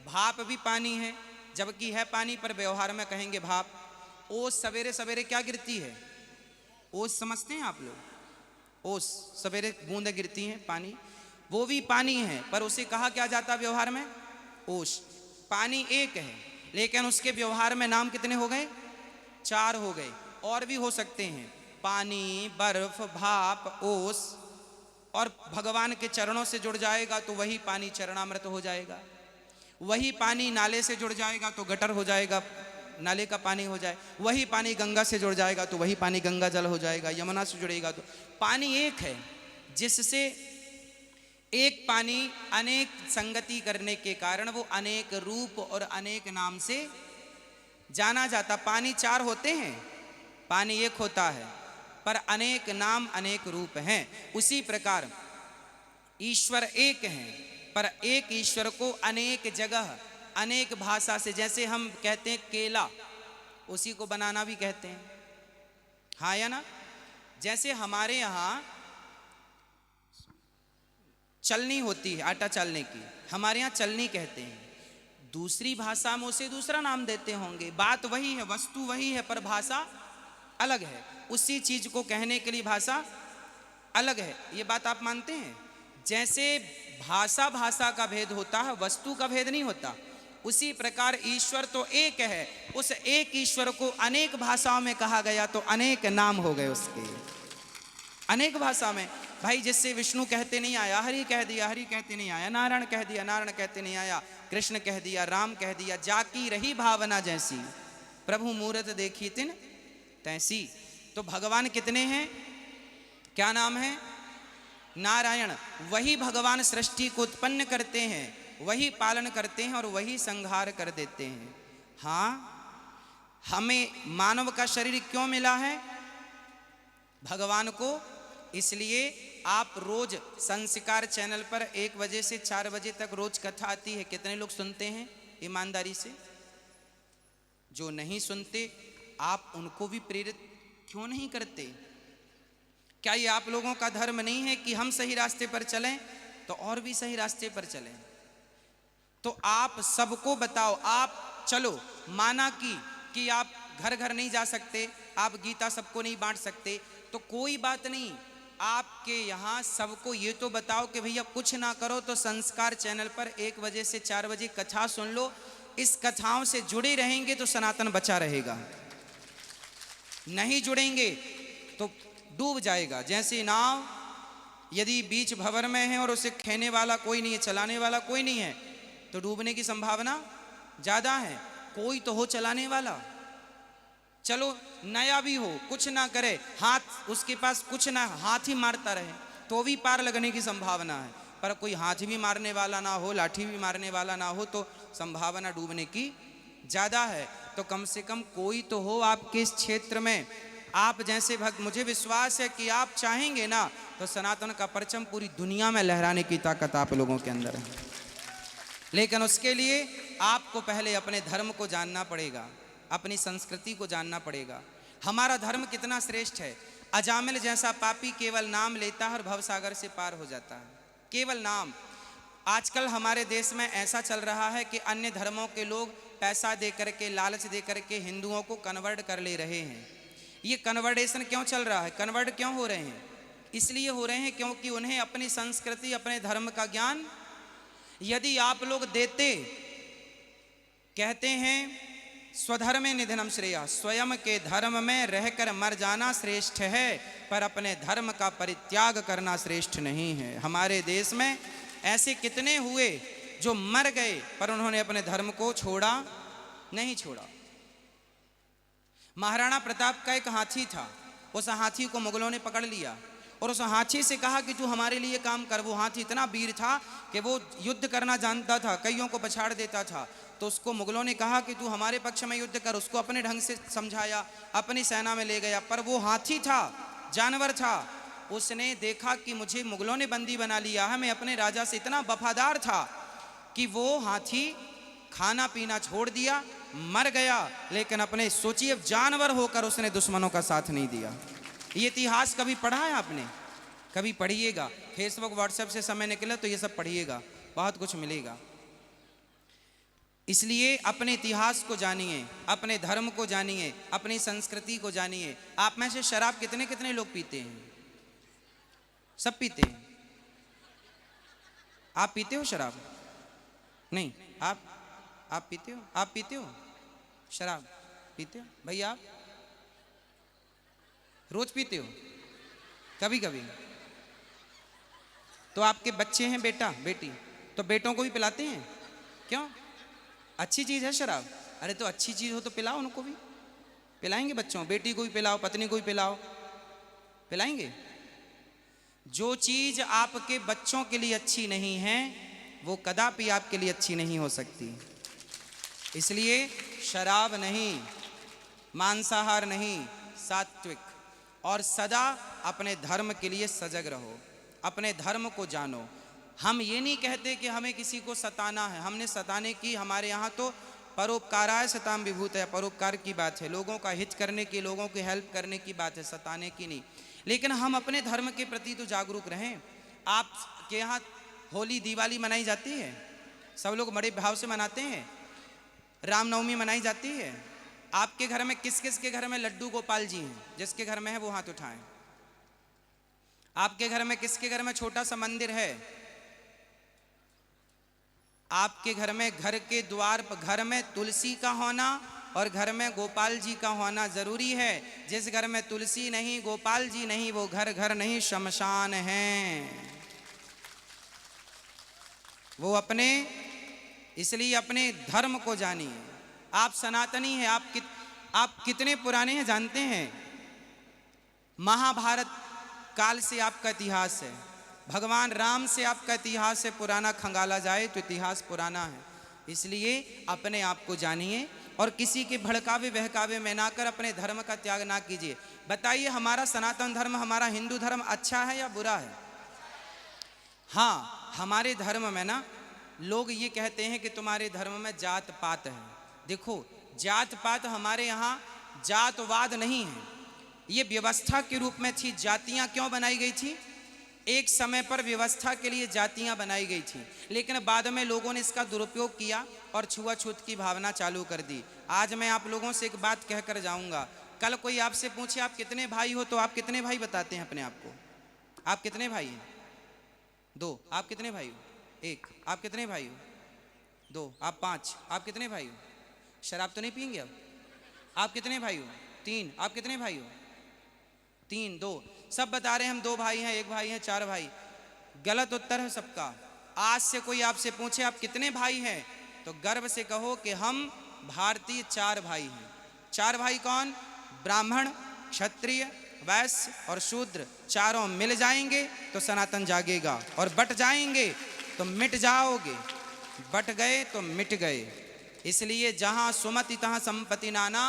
भाप भी पानी है, जबकि है पानी, पर व्यवहार में कहेंगे भाप। ओस सवेरे सवेरे क्या गिरती है? ओस समझते हैं आप लोग? ओस सवेरे बूंदें गिरती हैं पानी, वो भी पानी है, पर उसे कहा क्या जाता है व्यवहार में? ओस। पानी एक है, लेकिन उसके व्यवहार में नाम कितने हो गए? 4 हो गए। और भी हो सकते हैं, पानी, बर्फ, भाप, ओस। और भगवान के चरणों से जुड़ जाएगा तो वही पानी चरणामृत हो जाएगा। वही पानी नाले से जुड़ जाएगा तो गटर हो जाएगा, नाले का पानी हो जाए। वही पानी गंगा से जुड़ जाएगा तो वही पानी गंगा जल हो जाएगा। यमुना से जुड़ेगा तो पानी एक है, जिससे एक पानी अनेक संगति करने के कारण वो अनेक रूप और अनेक नाम से जाना जाता। पानी 4 होते हैं, पानी एक होता है, पर अनेक नाम अनेक रूप हैं। उसी प्रकार ईश्वर एक हैं, पर एक ईश्वर को अनेक जगह अनेक भाषा से, जैसे हम कहते हैं केला, उसी को बनाना भी कहते हैं, हाँ या ना? जैसे हमारे यहाँ चलनी होती है, आटा चालने की, हमारे यहाँ चलनी कहते हैं। दूसरी भाषा में उसे दूसरा नाम देते होंगे। बात वही है, वस्तु वही है, पर भाषा अलग है। उसी चीज को कहने के लिए भाषा अलग है। ये बात आप मानते हैं? जैसे भाषा का भेद होता है, वस्तु का भेद नहीं होता। उसी प्रकार ईश्वर तो एक है, उस एक ईश्वर को अनेक भाषाओं में कहा गया तो अनेक नाम हो गए उसके, अनेक भाषा में। भाई, जिससे विष्णु कहते नहीं आया, हरि कह दिया, हरि कहते नहीं आया, नारायण कह दिया, नारायण कहते नहीं आया, कृष्ण कह दिया, राम कह दिया। जाकी रही भावना जैसी, प्रभु मूरत देखी तिन तैसी। तो भगवान कितने हैं? क्या नाम है? नारायण। वही भगवान सृष्टि को उत्पन्न करते हैं, वही पालन करते हैं और वही संहार कर देते हैं। हाँ, हमें मानव का शरीर क्यों मिला है भगवान को? इसलिए आप रोज संस्कार चैनल पर 1 बजे से 4 बजे तक रोज कथा आती है, कितने लोग सुनते हैं ईमानदारी से? जो नहीं सुनते आप उनको भी प्रेरित क्यों नहीं करते? क्या ये आप लोगों का धर्म नहीं है कि हम सही रास्ते पर चलें तो और भी सही रास्ते पर चलें? तो आप सबको बताओ, आप चलो, माना कि आप घर घर नहीं जा सकते, आप गीता सबको नहीं बांट सकते, तो कोई बात नहीं, आपके यहाँ सबको ये तो बताओ कि भैया कुछ ना करो तो संस्कार चैनल पर 1 बजे से 4 बजे कथा सुन लो। इस कथाओं से जुड़े रहेंगे तो सनातन बचा रहेगा, नहीं जुड़ेंगे तो डूब जाएगा। जैसे नाव यदि बीच भंवर में है और उसे खेने वाला कोई नहीं है, चलाने वाला कोई नहीं है, तो डूबने की संभावना ज़्यादा है। कोई तो हो चलाने वाला, चलो नया भी हो, कुछ ना करे, हाथ उसके पास कुछ ना, हाथ ही मारता रहे तो भी पार लगने की संभावना है। पर कोई हाथ भी मारने वाला ना हो, लाठी भी मारने वाला ना हो, तो संभावना डूबने की ज़्यादा है। तो कम से कम कोई तो हो आपके इस क्षेत्र में। आप जैसे भक्त, मुझे विश्वास है कि आप चाहेंगे ना तो सनातन का परचम पूरी दुनिया में लहराने की ताकत आप लोगों के अंदर है। लेकिन उसके लिए आपको पहले अपने धर्म को जानना पड़ेगा, अपनी संस्कृति को जानना पड़ेगा। हमारा धर्म कितना श्रेष्ठ है। अजामिल जैसा पापी केवल नाम लेता है और भवसागर से पार हो जाता है, केवल नाम। आजकल हमारे देश में ऐसा चल रहा है कि अन्य धर्मों के लोग पैसा दे करके, लालच दे करके हिंदुओं को कन्वर्ट कर ले रहे हैं। ये कन्वर्टेशन क्यों चल रहा है, कन्वर्ट क्यों हो रहे हैं? इसलिए हो रहे हैं क्योंकि उन्हें अपनी संस्कृति, अपने धर्म का ज्ञान यदि आप लोग देते, कहते हैं स्वधर्मे निधनम श्रेया, स्वयं के धर्म में रहकर मर जाना श्रेष्ठ है, पर अपने धर्म का परित्याग करना श्रेष्ठ नहीं है। हमारे देश में ऐसे कितने हुए जो मर गए पर उन्होंने अपने धर्म को छोड़ा नहीं छोड़ा। महाराणा प्रताप का एक हाथी था, उस हाथी को मुगलों ने पकड़ लिया और उस हाथी से कहा कि तू हमारे लिए काम कर। वो हाथी इतना वीर था कि वो युद्ध करना जानता था, कईयों को पछाड़ देता था। तो उसको मुगलों ने कहा कि तू हमारे पक्ष में युद्ध कर। उसको अपने ढंग से समझाया, अपनी सेना में ले गया। पर वो हाथी था, जानवर था, उसने देखा कि मुझे मुगलों ने बंदी बना लिया है, मैं अपने राजा से इतना वफादार था कि वो हाथी खाना पीना छोड़ दिया, मर गया। लेकिन अपने सोचिए, जानवर होकर उसने दुश्मनों का साथ नहीं दिया। ये इतिहास कभी पढ़ा है आपने? कभी पढ़िएगा। फेसबुक व्हाट्सएप से समय निकले तो ये सब पढ़िएगा, बहुत कुछ मिलेगा। इसलिए अपने इतिहास को जानिए, अपने धर्म को जानिए, अपनी संस्कृति को जानिए। आप में से शराब कितने कितने लोग पीते हैं? सब पीते हैं। आप पीते हो शराब? नहीं। आप पीते हो? आप पीते हो शराब? पीते हो भैया? आप रोज पीते हो? कभी कभी? तो आपके बच्चे हैं, बेटा बेटी, तो बेटों को भी पिलाते हैं? क्यों? अच्छी चीज़ है शराब। अरे तो अच्छी चीज़ हो तो पिलाओ, उनको भी पिलाएंगे। बच्चों, बेटी को भी पिलाओ, पत्नी को भी पिलाओ, पिलाएंगे। जो चीज़ आपके बच्चों के लिए अच्छी नहीं है वो कदापि आपके लिए अच्छी नहीं हो सकती। इसलिए शराब नहीं, मांसाहार नहीं, सात्विक, और सदा अपने धर्म के लिए सजग रहो, अपने धर्म को जानो। हम ये नहीं कहते कि हमें किसी को सताना है, हमने सताने की, हमारे यहाँ तो परोपकाराय सताम विभूत है, परोपकार की बात है, लोगों का हित करने की, लोगों की हेल्प करने की बात है, सताने की नहीं। लेकिन हम अपने धर्म के प्रति तो जागरूक रहें। आपके यहाँ होली दिवाली मनाई जाती है, सब लोग बड़े भाव से मनाते हैं। रामनवमी मनाई जाती है। आपके घर में किस किस के घर में लड्डू गोपाल जी हैं? जिसके घर में है वो हाथ उठाएं। आपके घर में किसके घर में छोटा सा मंदिर है? आपके घर में, घर के द्वार पर, घर में तुलसी का होना और घर में गोपाल जी का होना जरूरी है। जिस घर में तुलसी नहीं, गोपाल जी नहीं, वो घर घर नहीं, शमशान है वो। अपने, इसलिए अपने धर्म को जानिए। आप सनातनी हैं। आप कितने पुराने हैं जानते हैं? महाभारत काल से आपका इतिहास है। भगवान राम से आपका इतिहास है। पुराना खंगाला जाए तो इतिहास पुराना है। इसलिए अपने आप को जानिए, और किसी के भड़कावे बहकावे में ना कर अपने धर्म का त्याग ना कीजिए। बताइए हमारा सनातन धर्म, हमारा हिंदू धर्म अच्छा है या बुरा है? हाँ, हमारे धर्म में ना लोग ये कहते हैं कि तुम्हारे धर्म में जात पात है। देखो, जात पात हमारे यहाँ जातवाद नहीं है, ये व्यवस्था के रूप में थी। जातियाँ क्यों बनाई गई थी? एक समय पर व्यवस्था के लिए जातियां बनाई गई थी, लेकिन बाद में लोगों ने इसका दुरुपयोग किया और छुआछूत की भावना चालू कर दी। आज मैं आप लोगों से एक बात कहकर जाऊंगा, कल कोई आपसे पूछे आप कितने भाई हो, तो आप कितने भाई बताते हैं अपने आप को? आप कितने भाई हैं? 2। आप कितने भाई हो? 1। आप कितने भाई हो? 2। आप 5। आप कितने भाई हो? शराब तो नहीं पियेंगे अब? आप कितने भाई हो? 3। आप कितने भाई हो? 3, 2। सब बता रहे हैं हम 2 भाई हैं, 1 भाई हैं, 4 भाई। गलत उत्तर है सबका। आज से कोई आपसे पूछे आप कितने भाई हैं, तो गर्व से कहो कि हम भारतीय 4 भाई हैं। 4 भाई कौन? ब्राह्मण, क्षत्रिय, वैश्य और शूद्र। चारों मिल जाएंगे तो सनातन जागेगा, और बट जाएंगे तो मिट जाओगे। बट गए तो मिट गए। इसलिए जहाँ सुमति तहाँ संपत्ति नाना,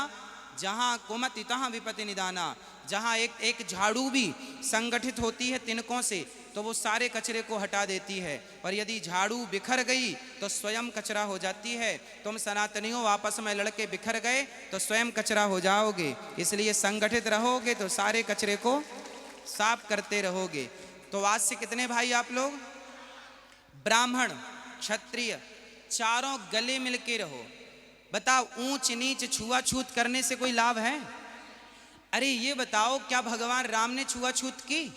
जहाँ कुमति तहाँ विपत्ति निदाना। जहाँ एक झाड़ू भी संगठित होती है तिनकों से, तो वो सारे कचरे को हटा देती है, और यदि झाड़ू बिखर गई तो स्वयं कचरा हो जाती है। तुम सनातनियों आपस में लड़के बिखर गए तो स्वयं कचरा हो जाओगे। इसलिए संगठित रहोगे तो सारे कचरे को साफ करते रहोगे। तो आज से कितने भाई आप लोग? ब्राह्मण, क्षत्रिय, चारों गले मिलके रहो। बताओ, ऊंच नीच छुआछूत करने से कोई लाभ है? अरे ये बताओ, क्या भगवान राम ने छुआछूत की?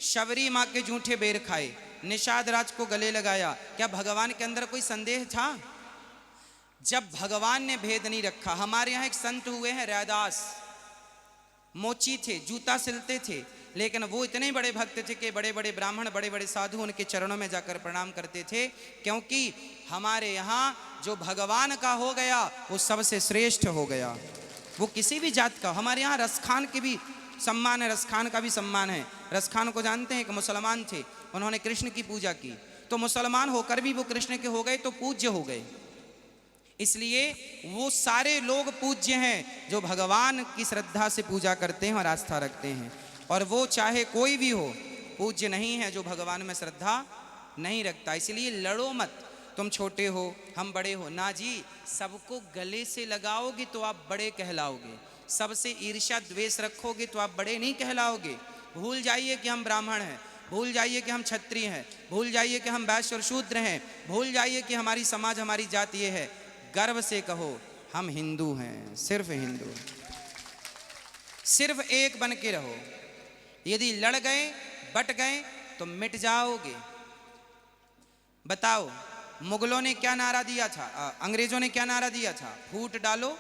शबरी माँ के जूठे बेर खाए, निषाद राज को गले लगाया, क्या भगवान के अंदर कोई संदेह था? जब भगवान ने भेद नहीं रखा। हमारे यहाँ एक संत हुए हैं रैदास, मोची थे, जूता सिलते थे, लेकिन वो इतने बड़े भक्त थे कि बड़े बड़े ब्राह्मण, बड़े बड़े साधु उनके चरणों में जाकर प्रणाम करते थे। क्योंकि हमारे यहाँ जो भगवान का हो गया वो सबसे श्रेष्ठ हो गया, वो किसी भी जात का। हमारे यहाँ रसखान के भी सम्मान है, रसखान का भी सम्मान है। रसखान को जानते हैं? कि मुसलमान थे, उन्होंने कृष्ण की पूजा की, तो मुसलमान होकर भी वो कृष्ण के हो गए तो पूज्य हो गए। इसलिए वो सारे लोग पूज्य हैं जो भगवान की श्रद्धा से पूजा करते हैं और आस्था रखते हैं, और वो चाहे कोई भी हो पूज्य नहीं है जो भगवान में श्रद्धा नहीं रखता। इसलिए लड़ो मत, तुम छोटे हो हम बड़े हो ना जी। सबको गले से लगाओगे तो आप बड़े कहलाओगे, सबसे ईर्ष्या द्वेष रखोगे तो आप बड़े नहीं कहलाओगे। भूल जाइए कि हम ब्राह्मण हैं, भूल जाइए कि हम क्षत्रिय हैं, भूल जाइए कि हम वैश्य और शूद्र हैं, भूल जाइए कि हमारी समाज, हमारी जात ये है। गर्व से कहो हम हिंदू हैं, सिर्फ हिंदू। सिर्फ एक बन के रहो। यदि लड़ गए, बट गए तो मिट जाओगे। बताओ, मुगलों ने क्या नारा दिया था? अंग्रेजों ने क्या नारा दिया था? फूट डालो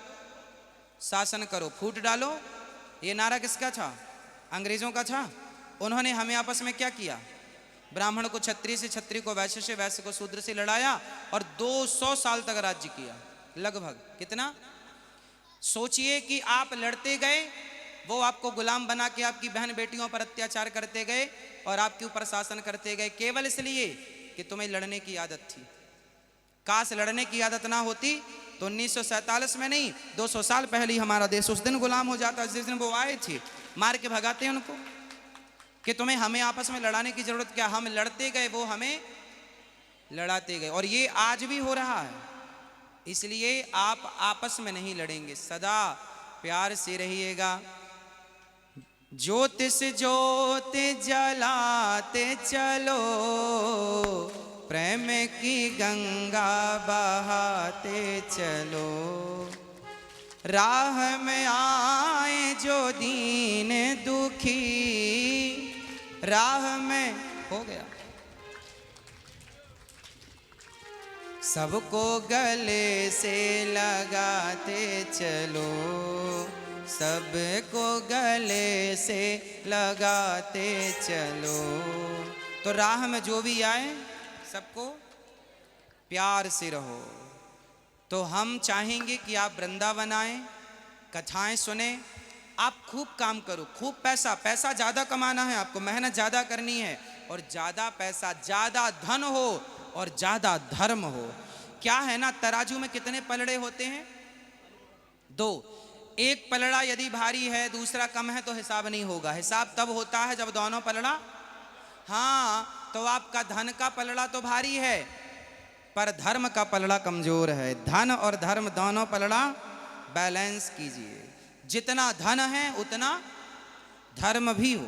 शासन करो, फूट डालो। ये नारा किसका था? अंग्रेजों का था। उन्होंने हमें आपस में क्या किया? ब्राह्मण को क्षत्रिय से, क्षत्रिय को वैश्य से, वैश्य को शूद्र से लड़ाया, और 200 साल तक राज्य किया लगभग। कितना? सोचिए कि आप लड़ते गए, वो आपको गुलाम बना के आपकी बहन बेटियों पर अत्याचार करते गए और आपके ऊपर शासन करते गए, केवल इसलिए कि तुम्हें लड़ने की आदत थी। काश लड़ने की आदत ना होती तो 1947 में नहीं, 200 साल पहले ही हमारा देश उस दिन गुलाम हो जाता। जिस दिन वो आए थे, मार के भगाते हैं उनको कि तुम्हें हमें आपस में लड़ाने की जरूरत क्या। हम लड़ते गए, वो हमें लड़ाते गए, और ये आज भी हो रहा है। इसलिए आप आपस में नहीं लड़ेंगे, सदा प्यार से रहिएगा। ज्योत से ज्योत जलाते चलो, प्रेम की गंगा बहाते चलो। राह में आए जो दीन दुखी, राह में हो गया सबको गले से लगाते चलो, सबको गले से लगाते चलो। तो राह में जो भी आए सबको प्यार से रहो। तो हम चाहेंगे कि आप वृंदावन आएं, कथाएं सुने, आप खूब काम करो, खूब पैसा ज़्यादा कमाना है आपको, मेहनत ज़्यादा करनी है, और ज़्यादा पैसा, ज़्यादा धन हो और ज़्यादा धर्म हो। क्या है ना, तराजू में कितने पलड़े होते हैं? 2, एक पलड़ा यदि भारी है दूसरा कम है तो हिसाब नहीं होगा। हिसाब तब होता है जब दोनों पलड़ा, हाँ, तो आपका धन का पलड़ा तो भारी है पर धर्म का पलड़ा कमजोर है। धन और धर्म दोनों पलड़ा बैलेंस कीजिए। जितना धन है उतना धर्म भी हो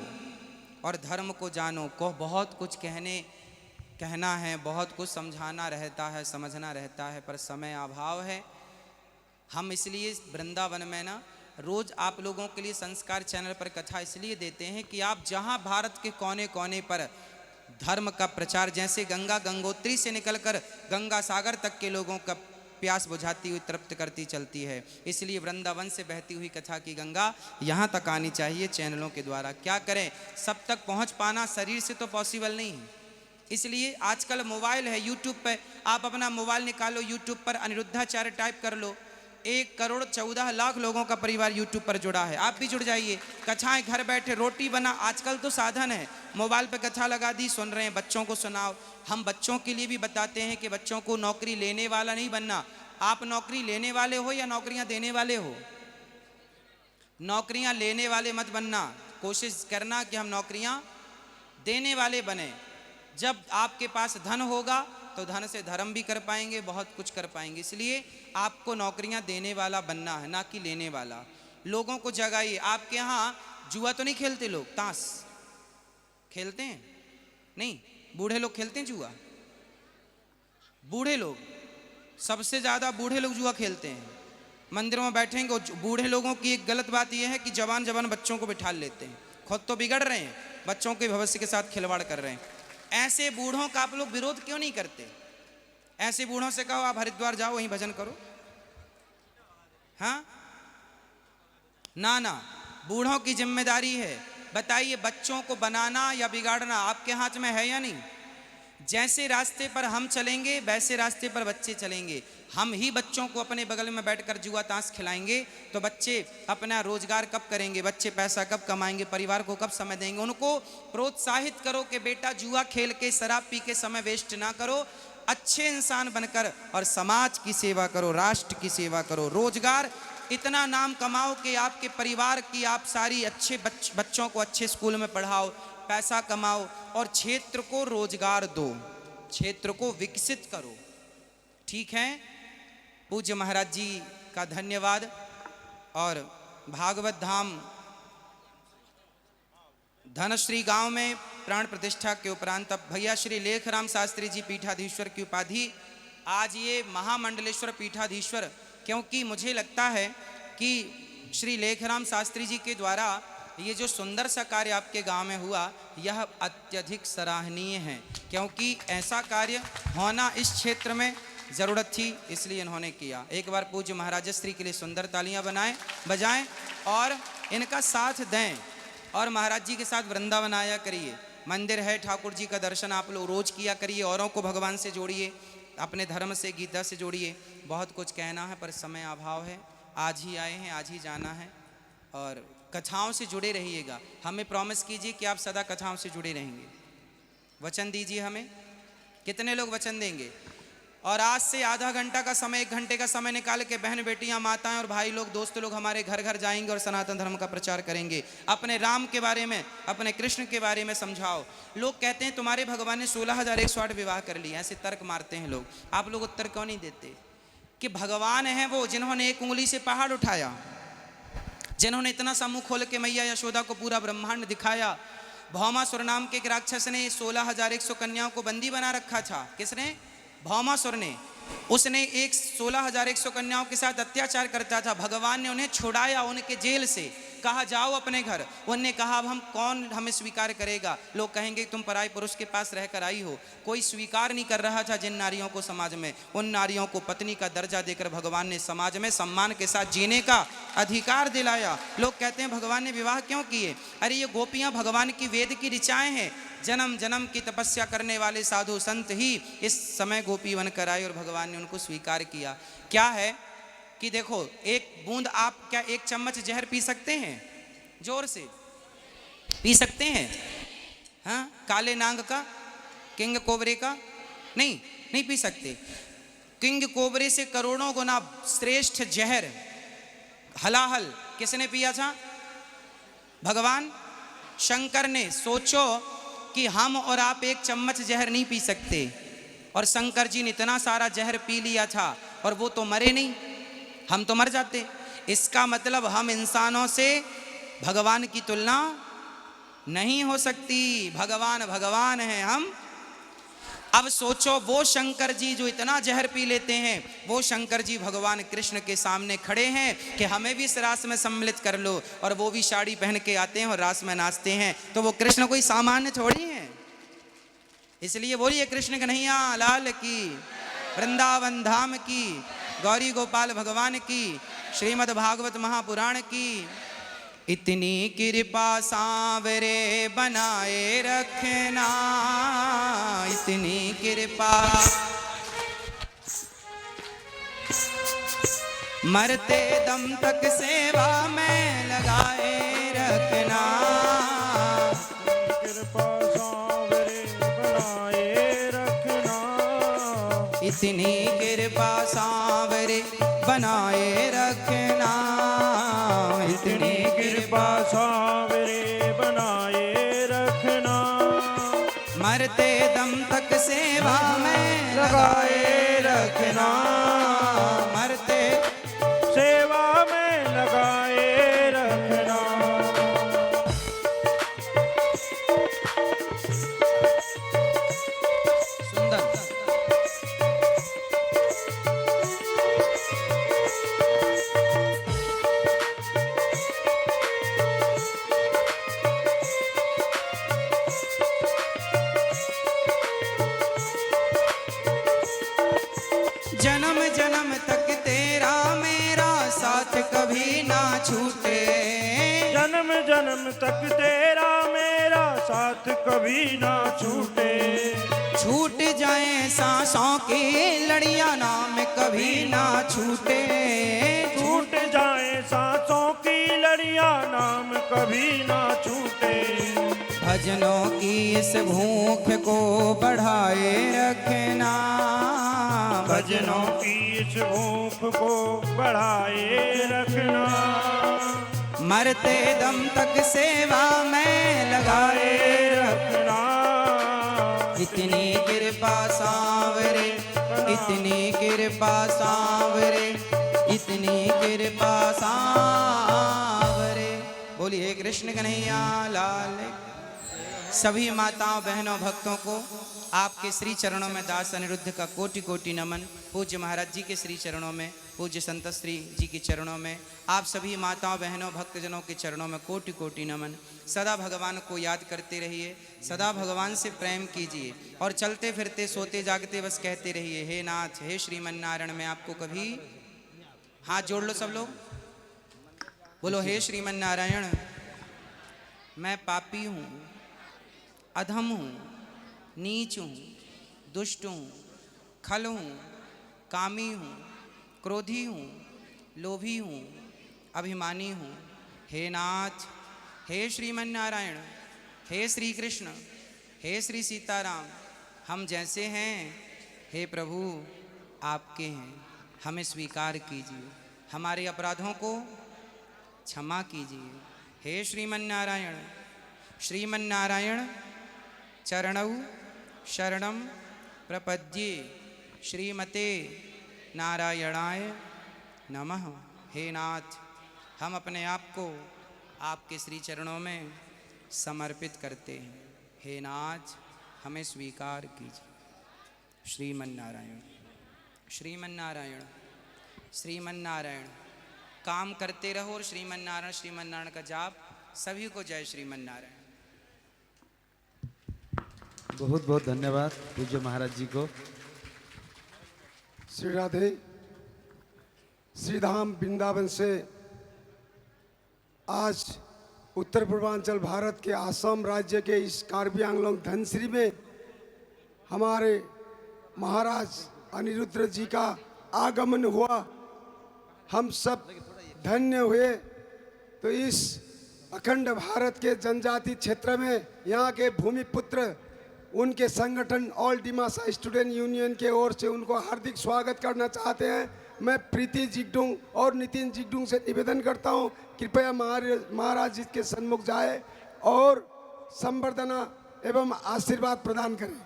और धर्म को जानो। को बहुत कुछ कहना है, बहुत कुछ समझाना रहता है, समझना रहता है, पर समय अभाव है। हम इसलिए वृंदावन में ना रोज आप लोगों के लिए संस्कार चैनल पर कथा इसलिए देते हैं कि आप जहां भारत के कोने कोने पर धर्म का प्रचार, जैसे गंगा गंगोत्री से निकलकर गंगा सागर तक के लोगों का प्यास बुझाती हुई तृप्त करती चलती है, इसलिए वृंदावन से बहती हुई कथा की गंगा यहाँ तक आनी चाहिए चैनलों के द्वारा। क्या करें, सब तक पहुँच पाना शरीर से तो पॉसिबल नहीं है। इसलिए आजकल मोबाइल है, यूट्यूब पे आप अपना मोबाइल निकालो, यूट्यूब पर अनिरुद्धाचार्य टाइप कर लो, 1,14,00,000 लोगों का परिवार यूट्यूब पर जुड़ा है। आप भी जुड़ जाइए। कथाएं घर बैठे, रोटी बना, आजकल तो साधन है, मोबाइल पे कथा लगा दी, सुन रहे हैं, बच्चों को सुनाओ। हम बच्चों के लिए भी बताते हैं कि बच्चों को नौकरी लेने वाला नहीं बनना। आप नौकरी लेने वाले हो या नौकरियां देने वाले हो? नौकरियां लेने वाले मत बनना, कोशिश करना कि हम नौकरियां देने वाले बने। जब आपके पास धन होगा तो धन से धर्म भी कर पाएंगे, बहुत कुछ कर पाएंगे। इसलिए आपको नौकरियां देने वाला बनना है, ना कि लेने वाला। लोगों को जगाइए। आपके यहाँ जुआ तो नहीं खेलते लोग? ताश खेलते हैं? नहीं, बूढ़े लोग खेलते हैं जुआ? बूढ़े लोग, सबसे ज़्यादा बूढ़े लोग जुआ खेलते हैं। मंदिरों में बैठेंगे, बूढ़े लोगों की एक गलत बात यह है कि जवान जवान बच्चों को बिठा लेते हैं। खुद तो बिगड़ रहे हैं, बच्चों के भविष्य के साथ खिलवाड़ कर रहे हैं। ऐसे बूढ़ों का आप लोग विरोध क्यों नहीं करते? ऐसे बूढ़ों से कहो आप हरिद्वार जाओ, वहीं भजन करो। हाँ ना ना, बूढ़ों की जिम्मेदारी है। बताइए, बच्चों को बनाना या बिगाड़ना आपके हाथ में है या नहीं? जैसे रास्ते पर हम चलेंगे वैसे रास्ते पर बच्चे चलेंगे। हम ही बच्चों को अपने बगल में बैठकर जुआ ताश खिलाएंगे तो बच्चे अपना रोजगार कब करेंगे? बच्चे पैसा कब कमाएंगे? परिवार को कब समय देंगे? उनको प्रोत्साहित करो कि बेटा जुआ खेल के, शराब पी के समय वेस्ट ना करो, अच्छे इंसान बनकर और समाज की सेवा करो, राष्ट्र की सेवा करो। रोजगार इतना नाम कमाओ कि आपके परिवार की आप सारी अच्छे बच्चों को अच्छे स्कूल में पढ़ाओ, पैसा कमाओ और क्षेत्र को रोजगार दो, क्षेत्र को विकसित करो। ठीक है, पूज्य महाराज जी का धन्यवाद। और भागवत धाम धनश्री गांव में प्राण प्रतिष्ठा के उपरांत अब भैया श्री लेखराम शास्त्री जी पीठाधीश्वर की उपाधि, आज ये महामंडलेश्वर पीठाधीश्वर, क्योंकि मुझे लगता है कि श्री लेखराम शास्त्री जी के द्वारा ये जो सुंदर सा कार्य आपके गांव में हुआ, यह अत्यधिक सराहनीय है, क्योंकि ऐसा कार्य होना इस क्षेत्र में ज़रूरत थी, इसलिए इन्होंने किया। एक बार पूज्य महाराज श्री के लिए सुंदर तालियां बजाएं और इनका साथ दें और महाराज जी के साथ वृंदावन आया करिए। मंदिर है, ठाकुर जी का दर्शन आप लोग रोज किया करिए, औरों को भगवान से जोड़िए, अपने धर्म से, गीता से जोड़िए। बहुत कुछ कहना है पर समय अभाव है, आज ही आए हैं, आज ही जाना है। और कथाओं से जुड़े रहिएगा। हमें प्रॉमिस कीजिए कि आप सदा कथाओं से जुड़े रहेंगे। वचन दीजिए हमें। कितने लोग वचन देंगे? और आज से आधा घंटा का समय, 1 घंटे का समय निकाल के बहन बेटियां, माताएं और भाई लोग, दोस्त लोग हमारे घर घर जाएंगे और सनातन धर्म का प्रचार करेंगे। अपने राम के बारे में, अपने कृष्ण के बारे में समझाओ। लोग कहते हैं तुम्हारे भगवान ने 16,108 विवाह कर लिए, ऐसे तर्क मारते हैं लोग। आप लोग उत्तर क्यों नहीं देते कि भगवान हैं वो जिन्होंने एक उंगली से पहाड़ उठाया, जिन्होंने इतना सा मुंह खोल के मैया यशोदा को पूरा ब्रह्मांड दिखाया। भौमासुर नाम के राक्षस ने 16,100 कन्याओं को बंदी बना रखा था। किसने? भौमासुर ने। उसने 16,100 कन्याओं के साथ अत्याचार करता था। भगवान ने उन्हें छुड़ाया उनके जेल से, कहा जाओ अपने घर। उन्होंने कहा अब हम कौन हमें स्वीकार करेगा? लोग कहेंगे तुम पराई पुरुष के पास रहकर आई हो। कोई स्वीकार नहीं कर रहा था जिन नारियों को समाज में। उन नारियों को पत्नी का दर्जा देकर भगवान ने समाज में सम्मान के साथ जीने का अधिकार दिलाया। लोग कहते हैं भगवान ने विवाह क्यों किए? अरे ये गोपियाँ भगवान की वेद की ऋचाएँ हैं। जन्म जन्म की तपस्या करने वाले साधु संत ही इस समय गोपी बनकर आए और भगवान ने उनको स्वीकार किया। क्या है कि देखो, एक बूंद आप क्या 1 चम्मच जहर पी सकते हैं? जोर से पी सकते हैं? हाँ, काले नाग का, किंग कोबरे का? नहीं पी सकते। किंग कोबरे से करोड़ों गुना श्रेष्ठ जहर हलाहल किसने पिया था? भगवान शंकर ने। सोचो कि हम और आप एक चम्मच जहर नहीं पी सकते, और शंकर जी ने इतना सारा जहर पी लिया था और वो तो मरे नहीं, हम तो मर जाते। इसका मतलब हम इंसानों से भगवान की तुलना नहीं हो सकती। भगवान भगवान है हम। अब सोचो वो शंकर जी जो इतना जहर पी लेते हैं, वो शंकर जी भगवान कृष्ण के सामने खड़े हैं कि हमें भी इस रास में सम्मिलित कर लो, और वो भी साड़ी पहन के आते हैं और रास में नाचते हैं। तो वो कृष्ण कोई सामान्य थोड़ी है। इसलिए बोलिए कृष्ण कन्हैया लाल की, वृंदावन धाम की, गौरी गोपाल भगवान की, श्रीमद् भागवत महापुराण की। इतनी कृपा सांवरे बनाए रखना, इतनी कृपा मरते दम तक सेवा में लगाए रखना। कृपा सांवरे बनाए रखना, इतनी कृपा सांवरे बनाए रखना, इतनी कृपा सांवरे बनाए रखना, मरते दम तक सेवा में लगाए रखना, मरते सेवा में लगाए रखना। सुंदर। जन्म जन्म तक तेरा मेरा साथ कभी ना छूटे, जन्म जन्म तक तेरा मेरा साथ कभी ना छूटे। छूट जाए सांसों की लड़ियां नाम कभी ना छूटे, छूट जाए सांसों की लड़ियां नाम कभी ना छूटे। भजनों की इस भूख को बढ़ाए रखना, भजनों की इस भूख को बढ़ाए रखना, मरते दम तक सेवा में लगाए रखना। इतनी कृपा सांवरे, इतनी कृपा सांवरे, इतनी कृपा सांवरे। बोलिए कृष्ण कन्हैया लाल। सभी माताओं बहनों भक्तों को आपके श्री चरणों में दास अनिरुद्ध का कोटि कोटि नमन। पूज्य महाराज जी के श्री चरणों में, पूज्य संत श्री जी के चरणों में, आप सभी माताओं बहनों भक्तजनों के चरणों में कोटि कोटि नमन। सदा भगवान को याद करते रहिए, सदा भगवान से प्रेम कीजिए, और चलते फिरते सोते जागते बस कहते रहिए, हे नाथ हे श्रीमन नारायण। मैं आपको कभी हाथ जोड़ लो सब लोग, बोलो हे श्रीमन नारायण, मैं पापी हूँ, अधम हूँ, नीच हूँ, दुष्ट हूँ, खल हूँ, कामी हूँ, क्रोधी हूँ, लोभी हूँ, अभिमानी हूँ। हे नाथ हे श्रीमन नारायण, हे श्री कृष्ण, हे श्री सीताराम, हम जैसे हैं हे प्रभु आपके हैं, हमें स्वीकार कीजिए, हमारे अपराधों को क्षमा कीजिए। हे श्रीमन नारायण, श्रीमन नारायण चरणौ शरणम प्रपद्ये, श्रीमते नारायणाय नमः। हे नाथ, हम अपने आप को आपके श्री चरणों में समर्पित करते हैं। हे नाथ, हमें स्वीकार कीजिए। श्रीमन नारायण, श्रीमन नारायण, श्रीमन नारायण। काम करते रहो और श्रीमन नारायण का जाप। सभी को जय श्रीमन नारायण। बहुत बहुत धन्यवाद पूज्य महाराज जी को। श्री राधे। श्रीधाम वृंदावन से आज उत्तर पूर्वांचल भारत के आसाम राज्य के इस कार्बी आंगलोंग धनश्री में हमारे महाराज अनिरुद्ध जी का आगमन हुआ। हम सब धन्य हुए। तो इस अखंड भारत के जनजाति क्षेत्र में यहाँ के भूमिपुत्र, उनके संगठन ऑल डिमासा स्टूडेंट यूनियन के ओर से उनको हार्दिक स्वागत करना चाहते हैं। मैं प्रीति जिगडुंग और नितिन जिगडुंग से निवेदन करता हूं, कृपया महाराज जी के सन्मुख जाए और संवर्धना एवं आशीर्वाद प्रदान करें।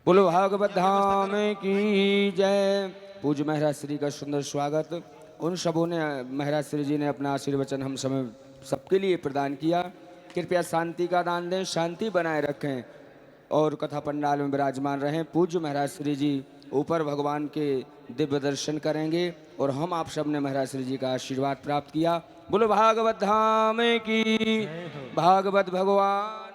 बोलो भागवत धाम की जय। पूज्य महाराज श्री का सुंदर स्वागत। उन सबों ने महाराज श्री जी ने अपना आशीर्वचन हम सबके लिए प्रदान किया। कृपया शांति का दान दें, शांति बनाए रखें और कथा पंडाल में विराजमान रहें। पूज्य महाराज श्री जी ऊपर भगवान के दिव्य दर्शन करेंगे और हम आप सब ने महाराज श्री जी का आशीर्वाद प्राप्त किया। बोलो भागवत धाम की, भागवत भगवान